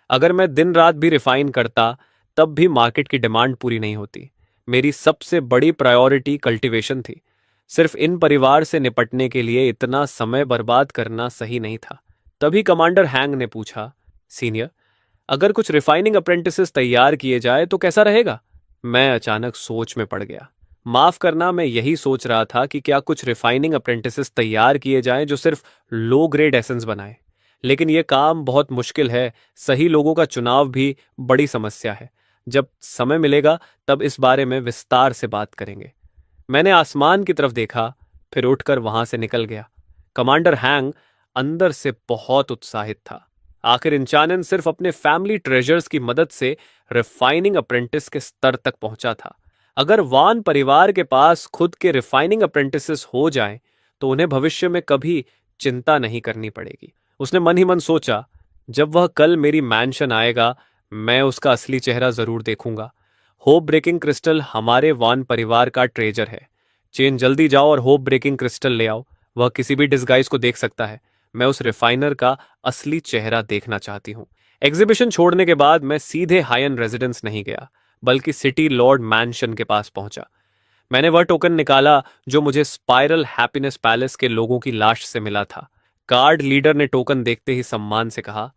S1: अगर मैं दिन रात भी रिफाइन करता तब भी मार्केट की डिमांड पूरी नहीं होती। मेरी सबसे बड़ी प्रायोरिटी कल्टीवेशन थी। सिर्फ इन परिवार से निपटने के लिए इतना समय बर्बाद करना सही नहीं था। तभी कमांडर हैंग ने पूछा, सीनियर, अगर कुछ रिफाइनिंग अप्रेंटिसेस तैयार किए जाए तो कैसा रहेगा? मैं अचानक सोच में पड़ गया। माफ करना, मैं यही सोच रहा था कि क्या कुछ रिफाइनिंग अप्रेंटिसेस तैयार किए जाएं जो सिर्फ लो ग्रेड एसेंस बनाए। लेकिन यह काम बहुत मुश्किल है। सही लोगों का चुनाव भी बड़ी समस्या है। जब समय मिलेगा तब इस बारे में विस्तार से बात करेंगे। मैंने आसमान की तरफ देखा, फिर उठकर वहां से निकल गया। कमांडर हैंग अंदर से बहुत उत्साहित था। आखिर इंचानन सिर्फ अपने फैमिली ट्रेजर्स की मदद से रिफाइनिंग अप्रेंटिस के स्तर तक पहुंचा था। अगर वान परिवार के पास खुद के रिफाइनिंग अप्रेंटिसेस हो जाएं, तो उन्हें भविष्य में कभी चिंता नहीं करनी पड़ेगी। उसने मन ही मन सोचा, जब वह कल मेरी मैंशन आएगा, मैं उसका असली चेहरा जरूर देखूंगा। होप ब्रेकिंग क्रिस्टल हमारे वान परिवार का ट्रेजर है। चेन, जल्दी जाओ और होप ब्रेकिंग क्रिस्टल ले आओ। वह किसी भी डिस्गाइज को देख सकता है। मैं उस रिफाइनर का असली चेहरा देखना चाहती हूँ। एग्जीबिशन छोड़ने के बाद मैं सीधे हायन रेजिडेंस नहीं गया, बल्कि सिटी लॉर्ड मैंशन के पास पहुंचा। मैंने वह टोकन निकाला जो मुझे स्पाइरल हैप्पीनेस पैलेस के लोगों की लाश से मिला था। गार्ड लीडर ने टोकन देखते ही सम्मान से कहा,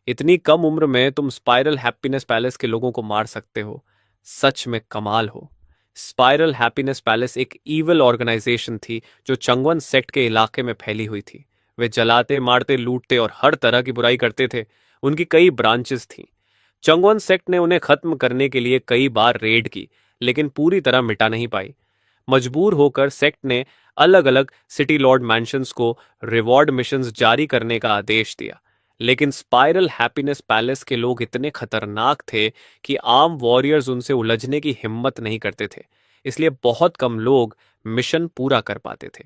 S1: इतनी कम उम्र में तुम स्पाइरल हैप्पीनेस पैलेस के लोगों को मार सकते हो। सच में कमाल हो। स्पाइरल हैप्पीनेस पैलेस एक ईविल ऑर्गेनाइजेशन थी जो चंगवन सेक्ट के इलाके में फैली हुई थी। वे जलाते, मारते, लूटते और हर तरह की बुराई करते थे। उनकी कई ब्रांचेस थीं। चंगवन सेक्ट ने उन्हें खत्म करने के लिए कई बार रेड की, लेकिन पूरी तरह मिटा नहीं पाई। मजबूर होकर सेक्ट ने अलग अलग सिटी लॉर्ड मैंशंस को रिवॉर्ड मिशंस जारी करने का आदेश दिया, लेकिन स्पाइरल हैप्पीनेस पैलेस के लोग इतने खतरनाक थे कि आम वॉरियर्स उनसे उलझने की हिम्मत नहीं करते थे, इसलिए बहुत कम लोग मिशन पूरा कर पाते थे।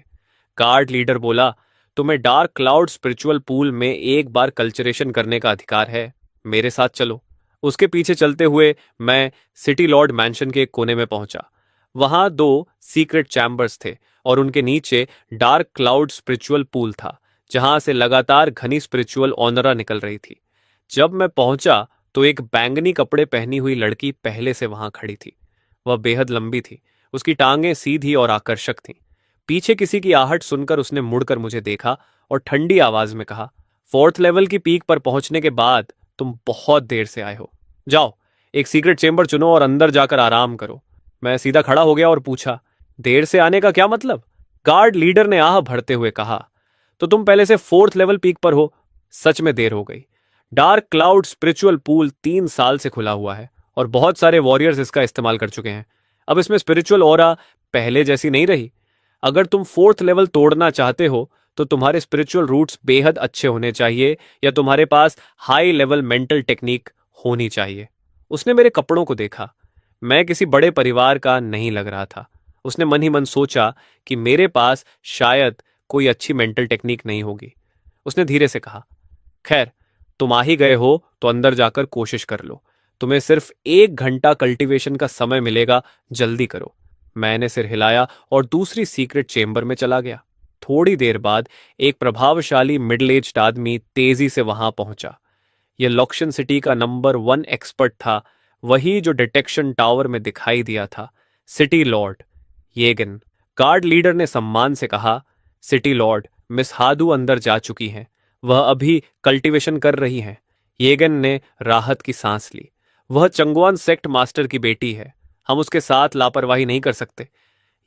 S1: गार्ड लीडर बोला, तुम्हें डार्क क्लाउड स्पिरिचुअल पूल में एक बार कल्चरेशन करने का अधिकार है, मेरे साथ चलो। उसके पीछे चलते हुए मैं सिटी लॉर्ड मैंशन के एक कोने में पहुंचा। वहां दो सीक्रेट चैम्बर्स थे और उनके नीचे डार्क क्लाउड स्पिरिचुअल पूल था, जहां से लगातार घनी स्पिरिचुअल ऑनरा निकल रही थी। जब मैं पहुंचा तो एक बैंगनी कपड़े पहनी हुई लड़की पहले से वहां खड़ी थी। वह बेहद लंबी थी, उसकी टांगें सीधी और आकर्षक थीं। पीछे किसी की आहट सुनकर उसने मुड़कर मुझे देखा और ठंडी आवाज में कहा, फोर्थ लेवल की पीक पर पहुंचने के बाद तुम बहुत देर से आए हो। जाओ, एक सीक्रेट चेंबर चुनो और अंदर जाकर आराम करो। मैं सीधा खड़ा हो गया और पूछा, देर से आने का क्या मतलब? गार्ड लीडर ने आह भरते हुए कहा, तो तुम पहले से फोर्थ लेवल पीक पर हो। सच में देर हो गई। डार्क क्लाउड स्पिरिचुअल पूल 3 साल से खुला हुआ है और बहुत सारे वॉरियर्स इसका इस्तेमाल कर चुके हैं। अब इसमें स्पिरिचुअल ऑरा पहले जैसी नहीं रही। अगर तुम फोर्थ लेवल तोड़ना चाहते हो तो तुम्हारे स्पिरिचुअल रूट्स बेहद अच्छे होने चाहिए या तुम्हारे पास हाई लेवल मेंटल टेक्निक होनी चाहिए। उसने मेरे कपड़ों को देखा। मैं किसी बड़े परिवार का नहीं लग रहा था। उसने मन ही मन सोचा कि मेरे पास शायद कोई अच्छी मेंटल टेक्निक नहीं होगी। उसने धीरे से कहा, खैर, तुम आ ही गए हो तो अंदर जाकर कोशिश कर लो। तुम्हें सिर्फ 1 घंटा कल्टीवेशन का समय मिलेगा, जल्दी करो। मैंने सिर हिलाया और दूसरी सीक्रेट चेंबर में चला गया। थोड़ी देर बाद एक प्रभावशाली मिडिल एज्ड आदमी तेजी से वहां पहुंचा। यह लॉक्शन सिटी का नंबर 1 एक्सपर्ट था, वही जो डिटेक्शन टावर में दिखाई दिया था, सिटी लॉर्ड येगन। गार्ड लीडर ने सम्मान से कहा, सिटी लॉर्ड, मिस हादू अंदर जा चुकी हैं, वह अभी कल्टीवेशन कर रही हैं। येगन ने राहत की सांस ली। वह चंगवान सेक्ट मास्टर की बेटी है, हम उसके साथ लापरवाही नहीं कर सकते।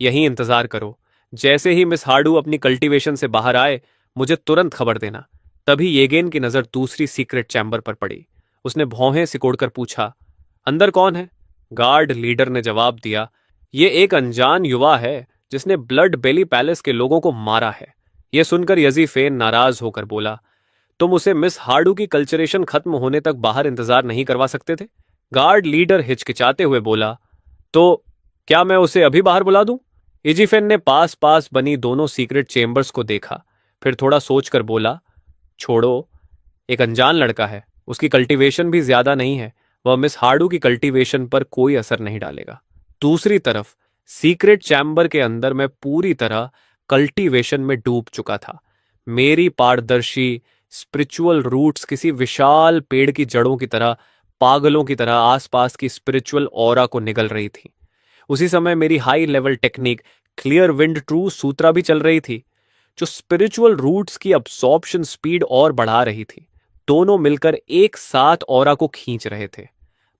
S1: यहीं इंतजार करो। जैसे ही मिस हाडू अपनी कल्टीवेशन से बाहर आए, मुझे तुरंत खबर देना। तभी येगेन की नजर दूसरी सीक्रेट चैम्बर पर पड़ी। उसने भौहें सिकोड़कर पूछा, अंदर कौन है? गार्ड लीडर ने जवाब दिया, ये एक अनजान युवा है जिसने ब्लड बेली पैलेस के लोगों को मारा है। यह सुनकर यजीफेन नाराज होकर बोला, तुम उसे मिस हार्डू की कल्चरेशन खत्म होने तक बाहर इंतजार नहीं करवा सकते थे? गार्ड लीडर हिचकिचाते हुए बोला, तो क्या मैं उसे अभी बाहर बुला दूं? इजीफेन ने पास पास बनी दोनों सीक्रेट चेंबर्स को देखा, फिर थोड़ा सोचकर बोला, छोड़ो, एक अनजान लड़का है, उसकी कल्टीवेशन भी ज्यादा नहीं है, वह मिस हार्डू की कल्टीवेशन पर कोई असर नहीं डालेगा। दूसरी तरफ सीक्रेट चैम्बर के अंदर मैं पूरी तरह कल्टीवेशन में डूब चुका था। मेरी पारदर्शी स्पिरिचुअल रूट्स किसी विशाल पेड़ की जड़ों की तरह, पागलों की तरह आसपास की स्पिरिचुअल ऑरा को निगल रही थी। उसी समय मेरी high level technique clear wind true sutra भी चल रही थी, जो स्पिरिचुअल रूट्स की अब्सॉर्प्शन स्पीड और बढ़ा रही थी। दोनों मिलकर एक साथ ऑरा को खींच रहे थे।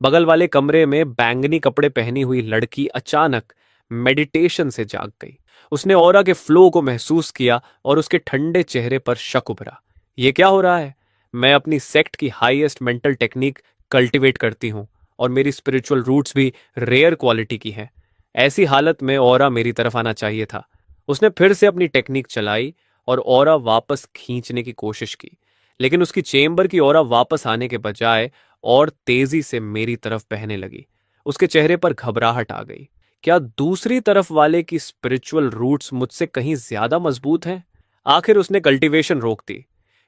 S1: बगल वाले कमरे में बैंगनी कपड़े पहनी हुई लड़की अचानक मेडिटेशन से जाग गई। उसने ऑरा के फ्लो को महसूस किया और उसके ठंडे चेहरे पर शक उभरा। यह क्या हो रहा है? मैं अपनी सेक्ट की हाईएस्ट मेंटल टेक्निक कल्टीवेट करती हूं और मेरी स्पिरिचुअल रूट्स भी रेयर क्वालिटी की हैं। ऐसी हालत में ऑरा मेरी तरफ आना चाहिए था। उसने फिर से अपनी टेक्निक चलाई और ऑरा वापस खींचने की कोशिश की, लेकिन उसकी चेंबर की ऑरा वापस आने के बजाय और तेजी से मेरी तरफ बहने लगी। उसके चेहरे पर घबराहट आ गई। क्या दूसरी तरफ वाले की स्पिरिचुअल रूट्स मुझसे कहीं ज्यादा मजबूत हैं? आखिर उसने कल्टीवेशन रोक दी,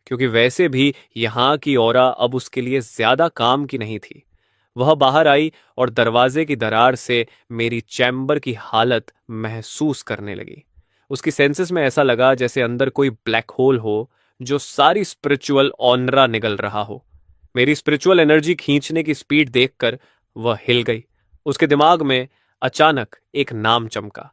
S1: क्योंकि वैसे भी यहां की ऑरा अब उसके लिए ज्यादा काम की नहीं थी। वह बाहर आई और दरवाजे की दरार से मेरी चैम्बर की हालत महसूस करने लगी। उसकी सेंसेस में ऐसा लगा जैसे अंदर कोई ब्लैक होल हो जो सारी स्पिरिचुअल ऑनरा निगल रहा हो। मेरी स्पिरिचुअल एनर्जी खींचने की स्पीड देखकर वह हिल गई। उसके दिमाग में अचानक एक नाम चमका।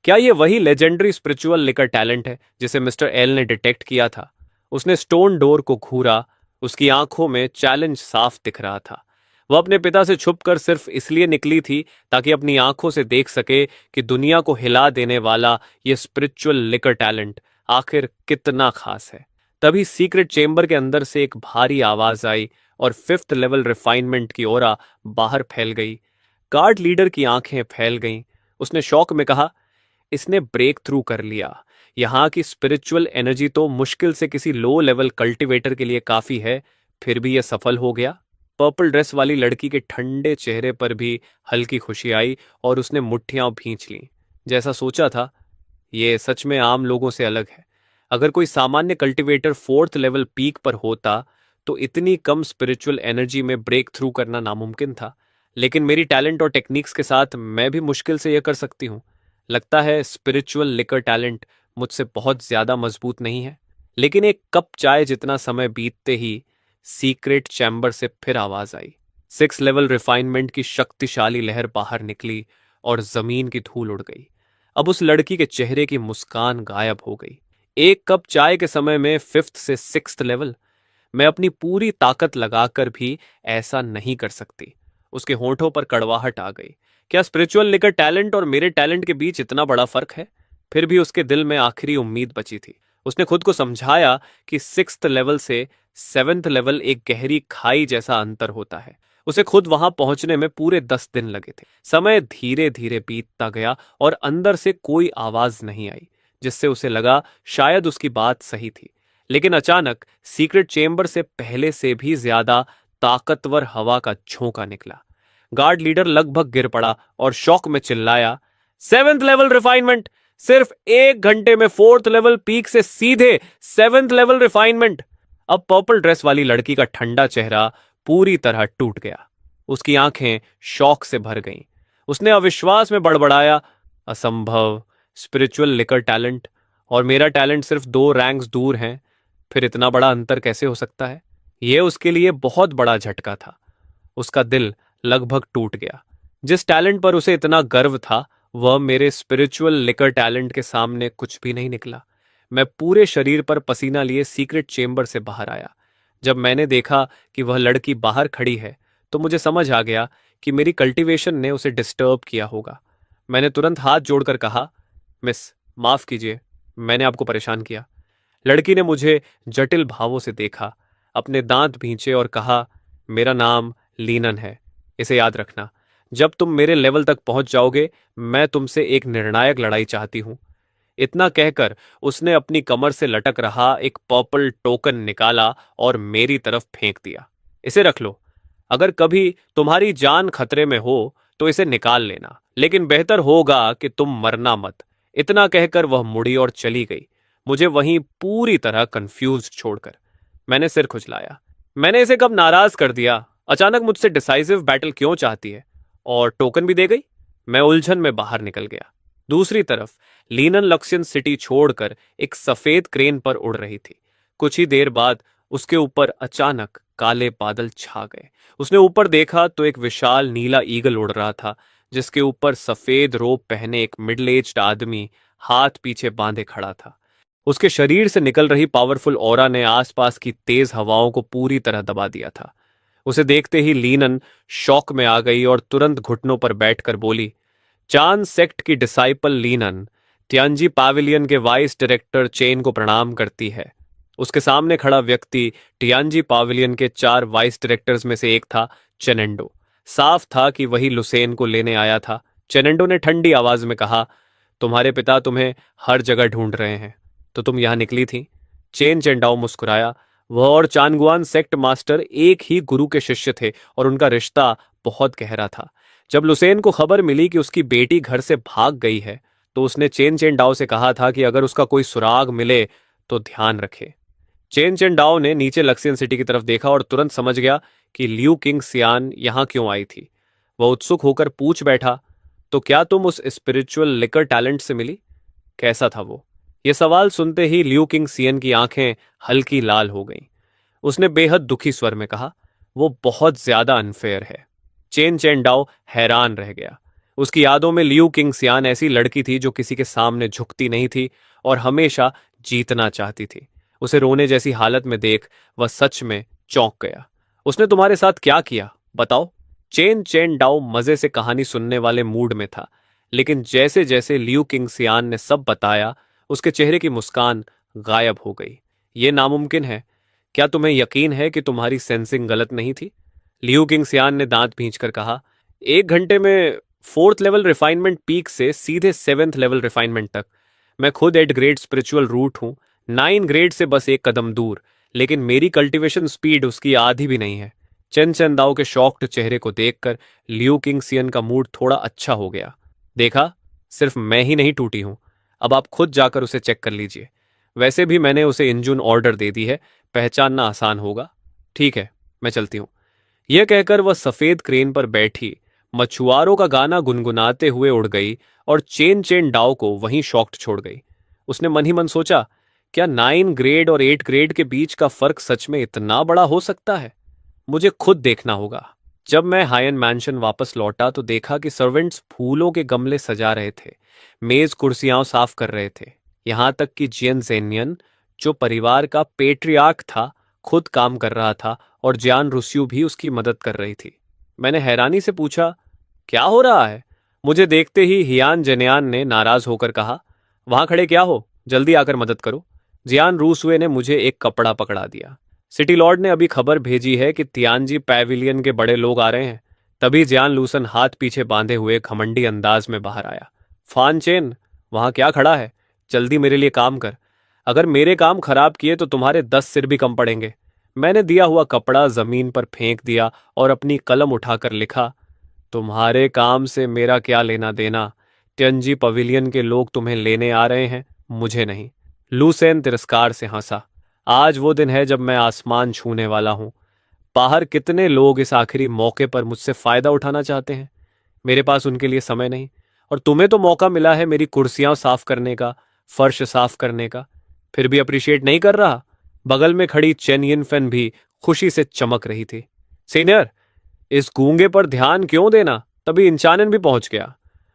S1: क्या यह वही लेजेंडरी स्पिरिचुअल लिकर टैलेंट है जिसे मिस्टर एल ने डिटेक्ट किया था? उसने स्टोन डोर को घूरा। उसकी आंखों में चैलेंज साफ दिख रहा था। वह अपने पिता से छुपकर सिर्फ इसलिए निकली थी ताकि अपनी आंखों से देख सके कि दुनिया को हिला देने वाला यह स्पिरिचुअल लिकर टैलेंट आखिर कितना खास है। तभी सीक्रेट चेंबर के अंदर से एक भारी आवाज आई और 5th लेवल रिफाइनमेंट की ओरा बाहर फैल गई। गार्ड लीडर की आंखें फैल गईं। उसने शौक में कहा, इसने ब्रेक थ्रू कर लिया। यहाँ की स्पिरिचुअल एनर्जी तो मुश्किल से किसी लो लेवल कल्टीवेटर के लिए काफी है, फिर भी यह सफल हो गया। पर्पल ड्रेस वाली लड़की के ठंडे चेहरे पर भी हल्की खुशी आई और उसने मुट्ठियां भींच लीं। जैसा सोचा था, ये सच में आम लोगों से अलग है। अगर कोई सामान्य कल्टीवेटर फोर्थ लेवल पीक पर होता तो इतनी कम स्पिरिचुअल एनर्जी में ब्रेक थ्रू करना नामुमकिन था। लेकिन मेरी टैलेंट और टेक्निक्स के साथ मैं भी मुश्किल से यह कर सकती हूँ। लगता है स्पिरिचुअल लिकर टैलेंट मुझसे बहुत ज्यादा मजबूत नहीं है। लेकिन एक कप चाय जितना समय बीतते ही सीक्रेट चैम्बर से फिर आवाज आई। 6 लेवल रिफाइनमेंट की शक्तिशाली लहर बाहर निकली और जमीन की धूल उड़ गई। अब उस लड़की के चेहरे की मुस्कान गायब हो गई। एक कप चाय के समय में 5th से 6th लेवल, मैं अपनी पूरी ताकत लगाकर भी ऐसा नहीं कर सकती। उसके होंठों पर कड़वाहट आ गई। क्या स्पिरिचुअल लिकर टैलेंट और मेरे टैलेंट के बीच इतना बड़ा फर्क है? फिर भी उसके दिल में आखिरी उम्मीद बची थी। उसने खुद को समझाया कि 6th लेवल से 7th लेवल एक गहरी खाई जैसा अंतर होता है। उसे खुद वहां पहुंचने में पूरे 10 दिन लगे थे। समय धीरे धीरे बीतता गया और अंदर से कोई आवाज नहीं आई, जिससे उसे लगा शायद उसकी बात सही थी। लेकिन अचानक सीक्रेट चेंबर से पहले से भी ज्यादा ताकतवर हवा का झोंका निकला। गार्ड लीडर लगभग गिर पड़ा और शॉक में चिल्लाया, 7th लेवल रिफाइनमेंट! सिर्फ 1 घंटे में 4th लेवल पीक से सीधे 7th लेवल रिफाइनमेंट! अब पर्पल ड्रेस वाली लड़की का ठंडा चेहरा पूरी तरह टूट गया। उसकी आंखें शौक से भर गईं। उसने अविश्वास में बड़बड़ाया, असंभव! स्पिरिचुअल लिकर टैलेंट और मेरा टैलेंट सिर्फ 2 रैंक्स दूर हैं। फिर इतना बड़ा अंतर कैसे हो सकता है? यह उसके लिए बहुत बड़ा झटका था। उसका दिल लगभग टूट गया। जिस टैलेंट पर उसे इतना गर्व था, वह मेरे स्पिरिचुअल लिकर टैलेंट के सामने कुछ भी नहीं निकला। मैं पूरे शरीर पर पसीना लिए सीक्रेट चेंबर से बाहर आया। जब मैंने देखा कि वह लड़की बाहर खड़ी है, तो मुझे समझ आ गया कि मेरी कल्टीवेशन ने उसे डिस्टर्ब किया होगा। मैंने तुरंत हाथ जोड़कर कहा, मिस, माफ कीजिए, मैंने आपको परेशान किया। लड़की ने मुझे जटिल भावों से देखा, अपने दांत भींचे और कहा, मेरा नाम लीनन है, इसे याद रखना। जब तुम मेरे लेवल तक पहुंच जाओगे, मैं तुमसे एक निर्णायक लड़ाई चाहती हूं। इतना कहकर उसने अपनी कमर से लटक रहा एक पर्पल टोकन निकाला और मेरी तरफ फेंक दिया। इसे रख लो। अगर कभी तुम्हारी जान खतरे में हो तो इसे निकाल लेना, लेकिन बेहतर होगा कि तुम मरना मत। इतना कहकर वह मुड़ी और चली गई, मुझे वहीं पूरी तरह कंफ्यूज छोड़कर। मैंने सिर खुजलाया। मैंने इसे कब नाराज कर दिया? अचानक मुझसे डिसाइसिव बैटल क्यों चाहती है? और टोकन भी दे गई। मैं उलझन में बाहर निकल गया। दूसरी तरफ लीनन लक्ष्यन सिटी छोड़कर एक सफेद क्रेन पर उड़ रही थी। कुछ ही देर बाद उसके ऊपर अचानक काले बादल छा गए। उसने ऊपर देखा तो एक विशाल नीला ईगल उड़ रहा था, जिसके ऊपर सफेद रोब पहने एक मिडिल एज्ड आदमी हाथ पीछे बांधे खड़ा था। उसके शरीर से निकल रही पावरफुल ऑरा ने आसपास की तेज हवाओं को पूरी तरह दबा दिया था। उसे देखते ही लीनन शॉक में आ गई और तुरंत घुटनों पर बैठकर बोली, चांद सेक्ट की डिसाइपल लीनन तियांजी पैविलियन के वाइस डायरेक्टर चेन को प्रणाम करती है। उसके सामने खड़ा व्यक्ति टियांजी पैविलियन के 4 वाइस डायरेक्टर्स में से एक था, चेनेंडो। साफ था कि वही लुसेन को लेने आया था। चेनेंडो ने ठंडी आवाज में कहा, तुम्हारे पिता तुम्हें हर जगह ढूंढ रहे हैं, तो तुम यहां निकली थी? चेन चेंडाओ मुस्कुराया। वह और चानगुआन सेक्ट मास्टर एक ही गुरु के शिष्य थे और उनका रिश्ता बहुत गहरा था। जब लुसेन को खबर मिली कि उसकी बेटी घर से भाग गई है, तो उसने चेन चेंडाओ से कहा था कि अगर उसका कोई सुराग मिले तो ध्यान रखे। चेन चेंडाओ ने नीचे लक्सियन सिटी की तरफ देखा और तुरंत समझ गया कि लियू किंग सियान यहां क्यों आई थी। वह उत्सुक होकर पूछ बैठा, तो क्या तुम उस स्पिरिचुअल लिकर टैलेंट से मिली? कैसा था वो? यह सवाल सुनते ही लियू किंग सियन की आंखें हल्की लाल हो गईं। उसने बेहद दुखी स्वर में कहा, वो बहुत ज्यादा अनफेयर है। चेन चेंडाओ हैरान रह गया। उसकी यादों में लियू किंग सियान ऐसी लड़की थी जो किसी के सामने झुकती नहीं थी और हमेशा जीतना चाहती थी। उसे रोने जैसी हालत में देख वह सच में चौंक गया। उसने तुम्हारे साथ क्या किया, बताओ? चेन चेंडाओ मजे से कहानी सुनने वाले मूड में था, लेकिन जैसे जैसे लियू किंग सियान ने सब बताया, उसके चेहरे की मुस्कान गायब हो गई। यह नामुमकिन है। क्या तुम्हें यकीन है कि तुम्हारी सेंसिंग गलत नहीं थी? लियू किंग सियान ने दांत भींचकर कहा, 1 घंटे में 4th लेवल रिफाइनमेंट पीक से सीधे 7th लेवल रिफाइनमेंट तक मैं खुद 8 ग्रेड स्पिरिचुअल रूट हूं, 9 ग्रेड से बस एक कदम दूर, लेकिन मेरी कल्टीवेशन स्पीड उसकी आधी भी नहीं है। चेन चेनदाओ के शॉक्ड चेहरे को देखकर लियू किंगसियन का मूड थोड़ा अच्छा हो गया। देखा, सिर्फ मैं ही नहीं टूटी हूं, अब आप खुद जाकर उसे चेक कर लीजिए। वैसे भी मैंने उसे इंजन ऑर्डर दे दी है, पहचानना आसान होगा। ठीक है, मैं चलती हूं। यह कहकर वह सफेद क्रेन पर बैठी मछुआरों का गाना गुनगुनाते हुए उड़ गई और चेन चेन डाओ को वहीं शॉक्ड छोड़ गई। उसने मन ही मन सोचा, क्या 9 ग्रेड और 8 ग्रेड के बीच का फर्क सच में इतना बड़ा हो सकता है? मुझे खुद देखना होगा। जब मैं हायन मैंशन वापस लौटा तो देखा कि सर्वेंट्स फूलों के गमले सजा रहे थे, मेज कुर्सियां साफ कर रहे थे। यहां तक कि जियन जेनियन, जो परिवार का पेट्रियार्क था, खुद काम कर रहा था और जियान रुस्यू भी उसकी मदद कर रही थी। मैंने हैरानी से पूछा, क्या हो रहा है? मुझे देखते ही हियान जनियान ने नाराज होकर कहा, वहां खड़े क्या हो, जल्दी आकर मदद करो। जियान रूसवे ने मुझे एक कपड़ा पकड़ा दिया। सिटी लॉर्ड ने अभी खबर भेजी है कि तियानजी पैविलियन के बड़े लोग आ रहे हैं। तभी जियान लूसन हाथ पीछे बांधे हुए घमंडी अंदाज में बाहर आया। फान चेन, वहां क्या खड़ा है? जल्दी मेरे लिए काम कर। अगर मेरे काम खराब किए तो तुम्हारे 10 सिर भी कम पड़ेंगे। मैंने दिया हुआ कपड़ा जमीन पर फेंक दिया और अपनी कलम उठाकर लिखा, तुम्हारे काम से मेरा क्या लेना देना? त्यंजी पवेलियन के लोग तुम्हें लेने आ रहे हैं, मुझे नहीं। लूसेन तिरस्कार से हंसा। आज वो दिन है जब मैं आसमान छूने वाला हूं। बाहर कितने लोग इस आखिरी मौके पर मुझसे फायदा उठाना चाहते हैं। मेरे पास उनके लिए समय नहीं। और तुम्हें तो मौका मिला है मेरी कुर्सियां साफ करने का, फर्श साफ करने का, फिर भी अप्रिशिएट नहीं कर रहा। बगल में खड़ी चेन यिनफेन भी खुशी से चमक रही थी। सीनियर, इस गूंगे पर ध्यान क्यों देना? तभी इंचानन भी पहुंच गया।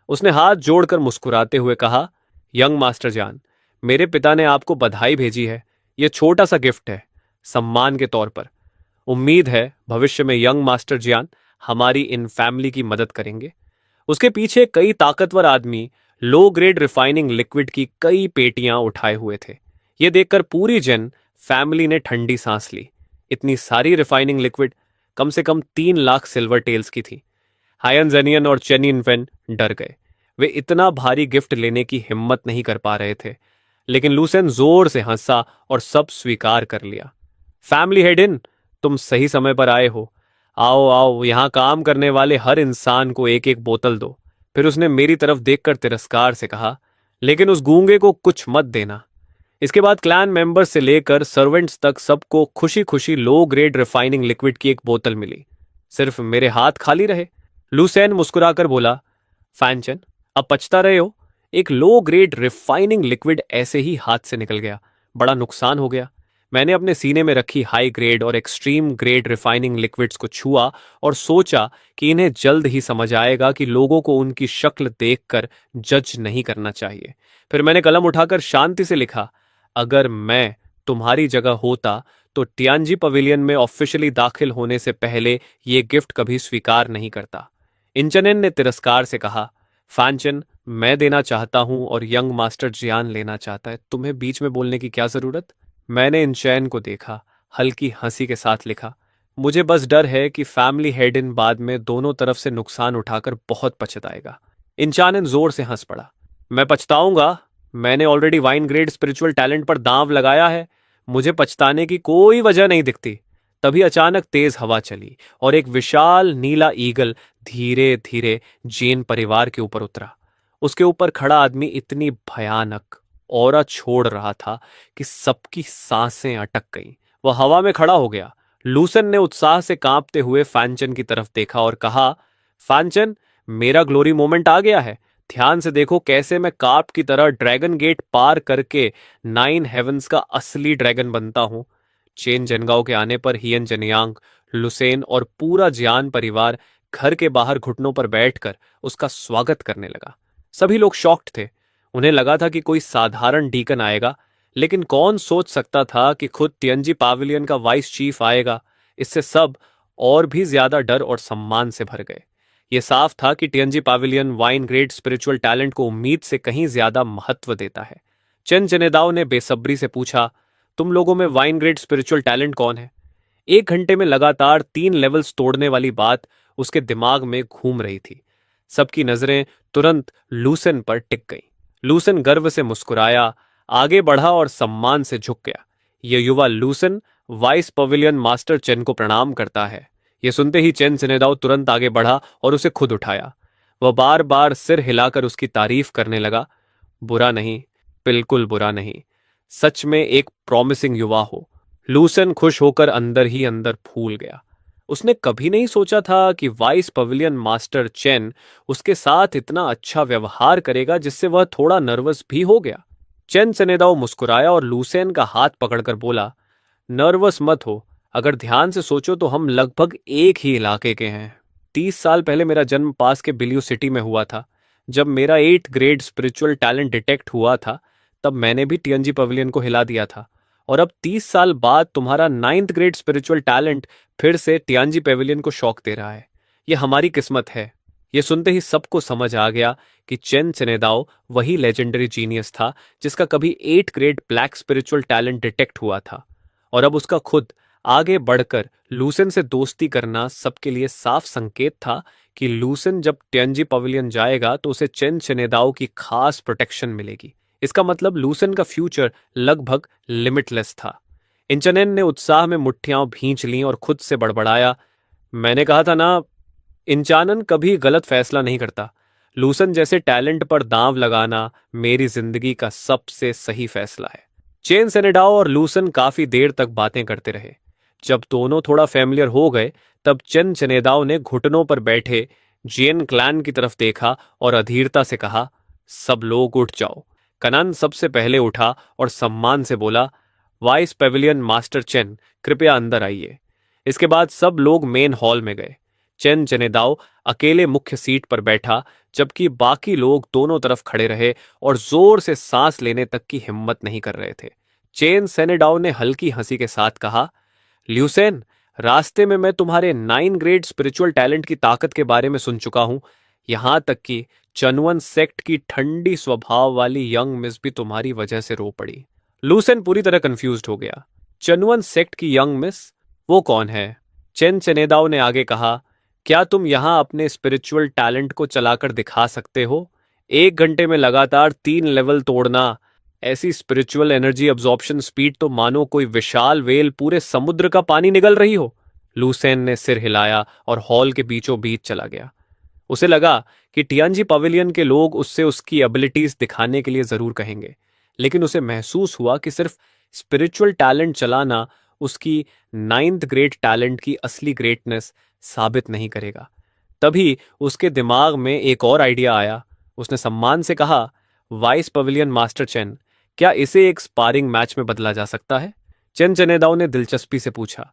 S1: उसने हाथ जोड़कर मुस्कुराते हुए कहा, यंग मास्टर जान, मेरे पिता ने आपको बधाई भेजी है। यह छोटा सा गिफ्ट है, सम्मान के तौर पर। उम्मीद है भविष्य में यंग मास्टर जियान हमारी इन फैमिली की मदद करेंगे। उसके पीछे कई ताकतवर आदमी लो ग्रेड रिफाइनिंग लिक्विड की कई पेटियां उठाए हुए थे। यह देखकर पूरी जन फैमिली ने ठंडी सांस ली। इतनी सारी रिफाइनिंग लिक्विड कम से कम 3 लाख सिल्वर टेल्स की थी। हायन जेनियन और चेन यिनफेन डर गए। वे इतना भारी गिफ्ट लेने की हिम्मत नहीं कर पा रहे थे। लेकिन लूसेन जोर से हंसा और सब स्वीकार कर लिया। फैमिली हेड इन, तुम सही समय पर आए हो। आओ आओ, यहां काम करने वाले हर इंसान को एक एक बोतल दो। फिर उसने मेरी तरफ देखकर तिरस्कार से कहा, लेकिन उस गूंगे को कुछ मत देना। इसके बाद क्लैन मेंबर्स से लेकर सर्वेंट्स तक सबको खुशी खुशी लो ग्रेड रिफाइनिंग लिक्विड की एक बोतल मिली। सिर्फ मेरे हाथ खाली रहे। लूसेन मुस्कुराकर बोला, फैनचन, अब पछता रहे हो? एक लो ग्रेड रिफाइनिंग लिक्विड ऐसे ही हाथ से निकल गया, बड़ा नुकसान हो गया। मैंने अपने सीने में रखी हाई ग्रेड और एक्सट्रीम ग्रेड रिफाइनिंग लिक्विड्स को छुआ और सोचा कि इन्हें जल्द ही समझ आएगा कि लोगों को उनकी शक्ल देखकर जज नहीं करना चाहिए। फिर मैंने कलम उठाकर शांति से लिखा, अगर मैं तुम्हारी जगह होता तो टियानजी पवेलियन में ऑफिशियली दाखिल होने से पहले ये गिफ्ट कभी स्वीकार नहीं करता। इंचनेन ने तिरस्कार से कहा, फैनचन, मैं देना चाहता हूं और यंग मास्टर जियान लेना चाहता है, तुम्हें बीच में बोलने की क्या जरूरत? मैंने इंचैन को देखा, हल्की हंसी के साथ लिखा, मुझे बस डर है कि फैमिली हेड इन बाद में दोनों तरफ से नुकसान उठाकर बहुत पछताएगा। इंचानन जोर से हंस पड़ा, मैं पछताऊंगा? मैंने already wine grade spiritual talent पर दांव लगाया है, मुझे पछताने की कोई वजह नहीं दिखती। तभी अचानक तेज हवा चली और एक विशाल नीला ईगल धीरे धीरे जेन परिवार के ऊपर उतरा। उसके ऊपर खड़ा आदमी इतनी भयानक ऑरा छोड़ रहा था कि सबकी सांसें अटक गईं। वह हवा में खड़ा हो गया। लूसन ने उत्साह से कांपते हुए फैनचन की तरफ देखा और कहा, फैनचन, मेरा ग्लोरी मोमेंट आ गया है। ध्यान से देखो कैसे मैं कार्प की तरह ड्रैगन गेट पार करके 9 हेवंस का असली ड्रैगन बनता हूं। चेन जनगांव के आने पर हियन जनियांग, लुसेन और पूरा जियान परिवार घर के बाहर घुटनों पर बैठकर उसका स्वागत करने लगा। सभी लोग शॉक्ड थे। उन्हें लगा था कि कोई साधारण डीकन आएगा, लेकिन कौन सोच सकता था कि खुद तियंजी पाविलियन का वाइस चीफ आएगा। इससे सब और भी ज्यादा डर और सम्मान से भर गए। यह साफ था कि तियंजी पाविलियन वाइन ग्रेड स्पिरिचुअल टैलेंट को उम्मीद से कहीं ज्यादा महत्व देता है। चंद जनेदाओं ने बेसब्री से पूछा, तुम लोगों में वाइन ग्रेड स्पिरिचुअल टैलेंट कौन है? 1 घंटे में लगातार 3 लेवल्स तोड़ने वाली बात उसके दिमाग में घूम रही थी। सबकी नजरें तुरंत लूसेन पर टिक गईं। लूसेन गर्व से मुस्कुराया, आगे बढ़ा और सम्मान से झुक गया। यह युवा लूसेन वाइस पवेलियन मास्टर चेन को प्रणाम करता है। यह सुनते ही चेन सिनेदाओ तुरंत आगे बढ़ा और उसे खुद उठाया। वह बार बार सिर हिलाकर उसकी तारीफ करने लगा। बुरा नहीं, बिल्कुल बुरा नहीं, सच में एक प्रॉमिसिंग युवा हो। लूसेन खुश होकर अंदर ही अंदर फूल गया। उसने कभी नहीं सोचा था कि वाइस पवेलियन मास्टर चेन उसके साथ इतना अच्छा व्यवहार करेगा, जिससे वह थोड़ा नर्वस भी हो गया। चेन सेनेदाओ मुस्कुराया और लूसेन का हाथ पकड़कर बोला, नर्वस मत हो, अगर ध्यान से सोचो तो हम लगभग एक ही इलाके के हैं। 30 साल पहले मेरा जन्म पास के बिलियो सिटी में हुआ था। जब मेरा 8th grade spiritual talent detect हुआ था, तब मैंने भी टीएनजी पवेलियन को हिला दिया था। और अब 30 साल बाद तुम्हारा 9th ग्रेड स्पिरिचुअल टैलेंट फिर से टियांजी पेविलियन को शौक दे रहा है। यह हमारी किस्मत है। यह सुनते ही सबको समझ आ गया कि चेन सेनेदाओ वही लेजेंडरी जीनियस था जिसका कभी 8th grade black spiritual talent detect हुआ था। और अब उसका खुद आगे बढ़कर लूसेन से दोस्ती करना सबके लिए साफ संकेत था कि लूसेन जब टियांजी पवेलियन जाएगा तो उसे चेन सेनेदाओ की खास प्रोटेक्शन मिलेगी। इसका मतलब लूसेन का फ्यूचर लगभग लिमिटलेस था। इंचनेन ने उत्साह में मुट्ठियां भींच लीं और खुद से बड़बड़ाया, मैंने कहा था ना, इंचानन कभी गलत फैसला नहीं करता। लूसेन जैसे टैलेंट पर दांव लगाना मेरी जिंदगी का सबसे सही फैसला है। चेन सेनेडाओ और लूसेन काफी देर तक बातें करते रहे। जब दोनों थोड़ा फैमिलियर हो गए, तब चेन सेनेदाओ ने घुटनों पर बैठे जियन क्लैन की तरफ देखा और अधीरता से कहा, सब लोग उठ जाओ। कनान सबसे पहले उठा और सम्मान से बोला, वाइस पेविलियन मास्टर चेन, कृपया अंदर आइए। इसके बाद सब लोग मेन हॉल में गए। चेन चेनेदाओ अकेले मुख्य सीट पर बैठा, जबकि बाकी लोग दोनों तरफ खड़े रहे और जोर से सांस लेने तक की हिम्मत नहीं कर रहे थे। चेन सेनेडाओ ने हल्की हंसी के साथ कहा, ल्यूसेन, रास्ते में मैं तुम्हारे 9 ग्रेड स्पिरिचुअल टैलेंट की ताकत के बारे में सुन चुका हूं। यहां तक कि चनुअन सेक्ट की ठंडी स्वभाव वाली यंग मिस भी तुम्हारी वजह से रो पड़ी। लूसेन पूरी तरह कंफ्यूज्ड हो गया। चनुअन सेक्ट की यंग मिस? वो कौन है? चेन चेनेदाओ ने आगे कहा, क्या तुम यहां अपने स्पिरिचुअल टैलेंट को चलाकर दिखा सकते हो? 1 घंटे में लगातार 3 लेवल तोड़ना, ऐसी स्पिरिचुअल एनर्जी अब्जॉर्प्शन स्पीड तो मानो कोई विशाल वेल पूरे समुद्र का पानी निगल रही हो। लूसेन ने सिर हिलाया और हॉल के बीचों बीच चला गया। उसे लगा कि टियांजी पवेलियन के लोग उससे उसकी एबिलिटीज दिखाने के लिए जरूर कहेंगे, लेकिन उसे महसूस हुआ कि सिर्फ स्पिरिचुअल टैलेंट चलाना उसकी 9th ग्रेड टैलेंट की असली ग्रेटनेस साबित नहीं करेगा। तभी उसके दिमाग में एक और आइडिया आया। उसने सम्मान से कहा, वाइस पवेलियन मास्टर चेन, क्या इसे एक स्पारिंग मैच में बदला जा सकता है? चेन चेनेदाओ ने दिलचस्पी से पूछा,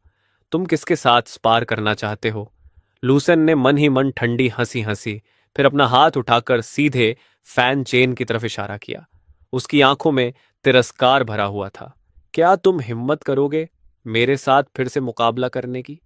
S1: तुम किसके साथ स्पार करना चाहते हो? लूसेन ने मन ही मन ठंडी हंसी हंसी, फिर अपना हाथ उठाकर सीधे फैन चेन की तरफ इशारा किया। उसकी आंखों में तिरस्कार भरा हुआ था। क्या तुम हिम्मत करोगे मेरे साथ फिर से मुकाबला करने की?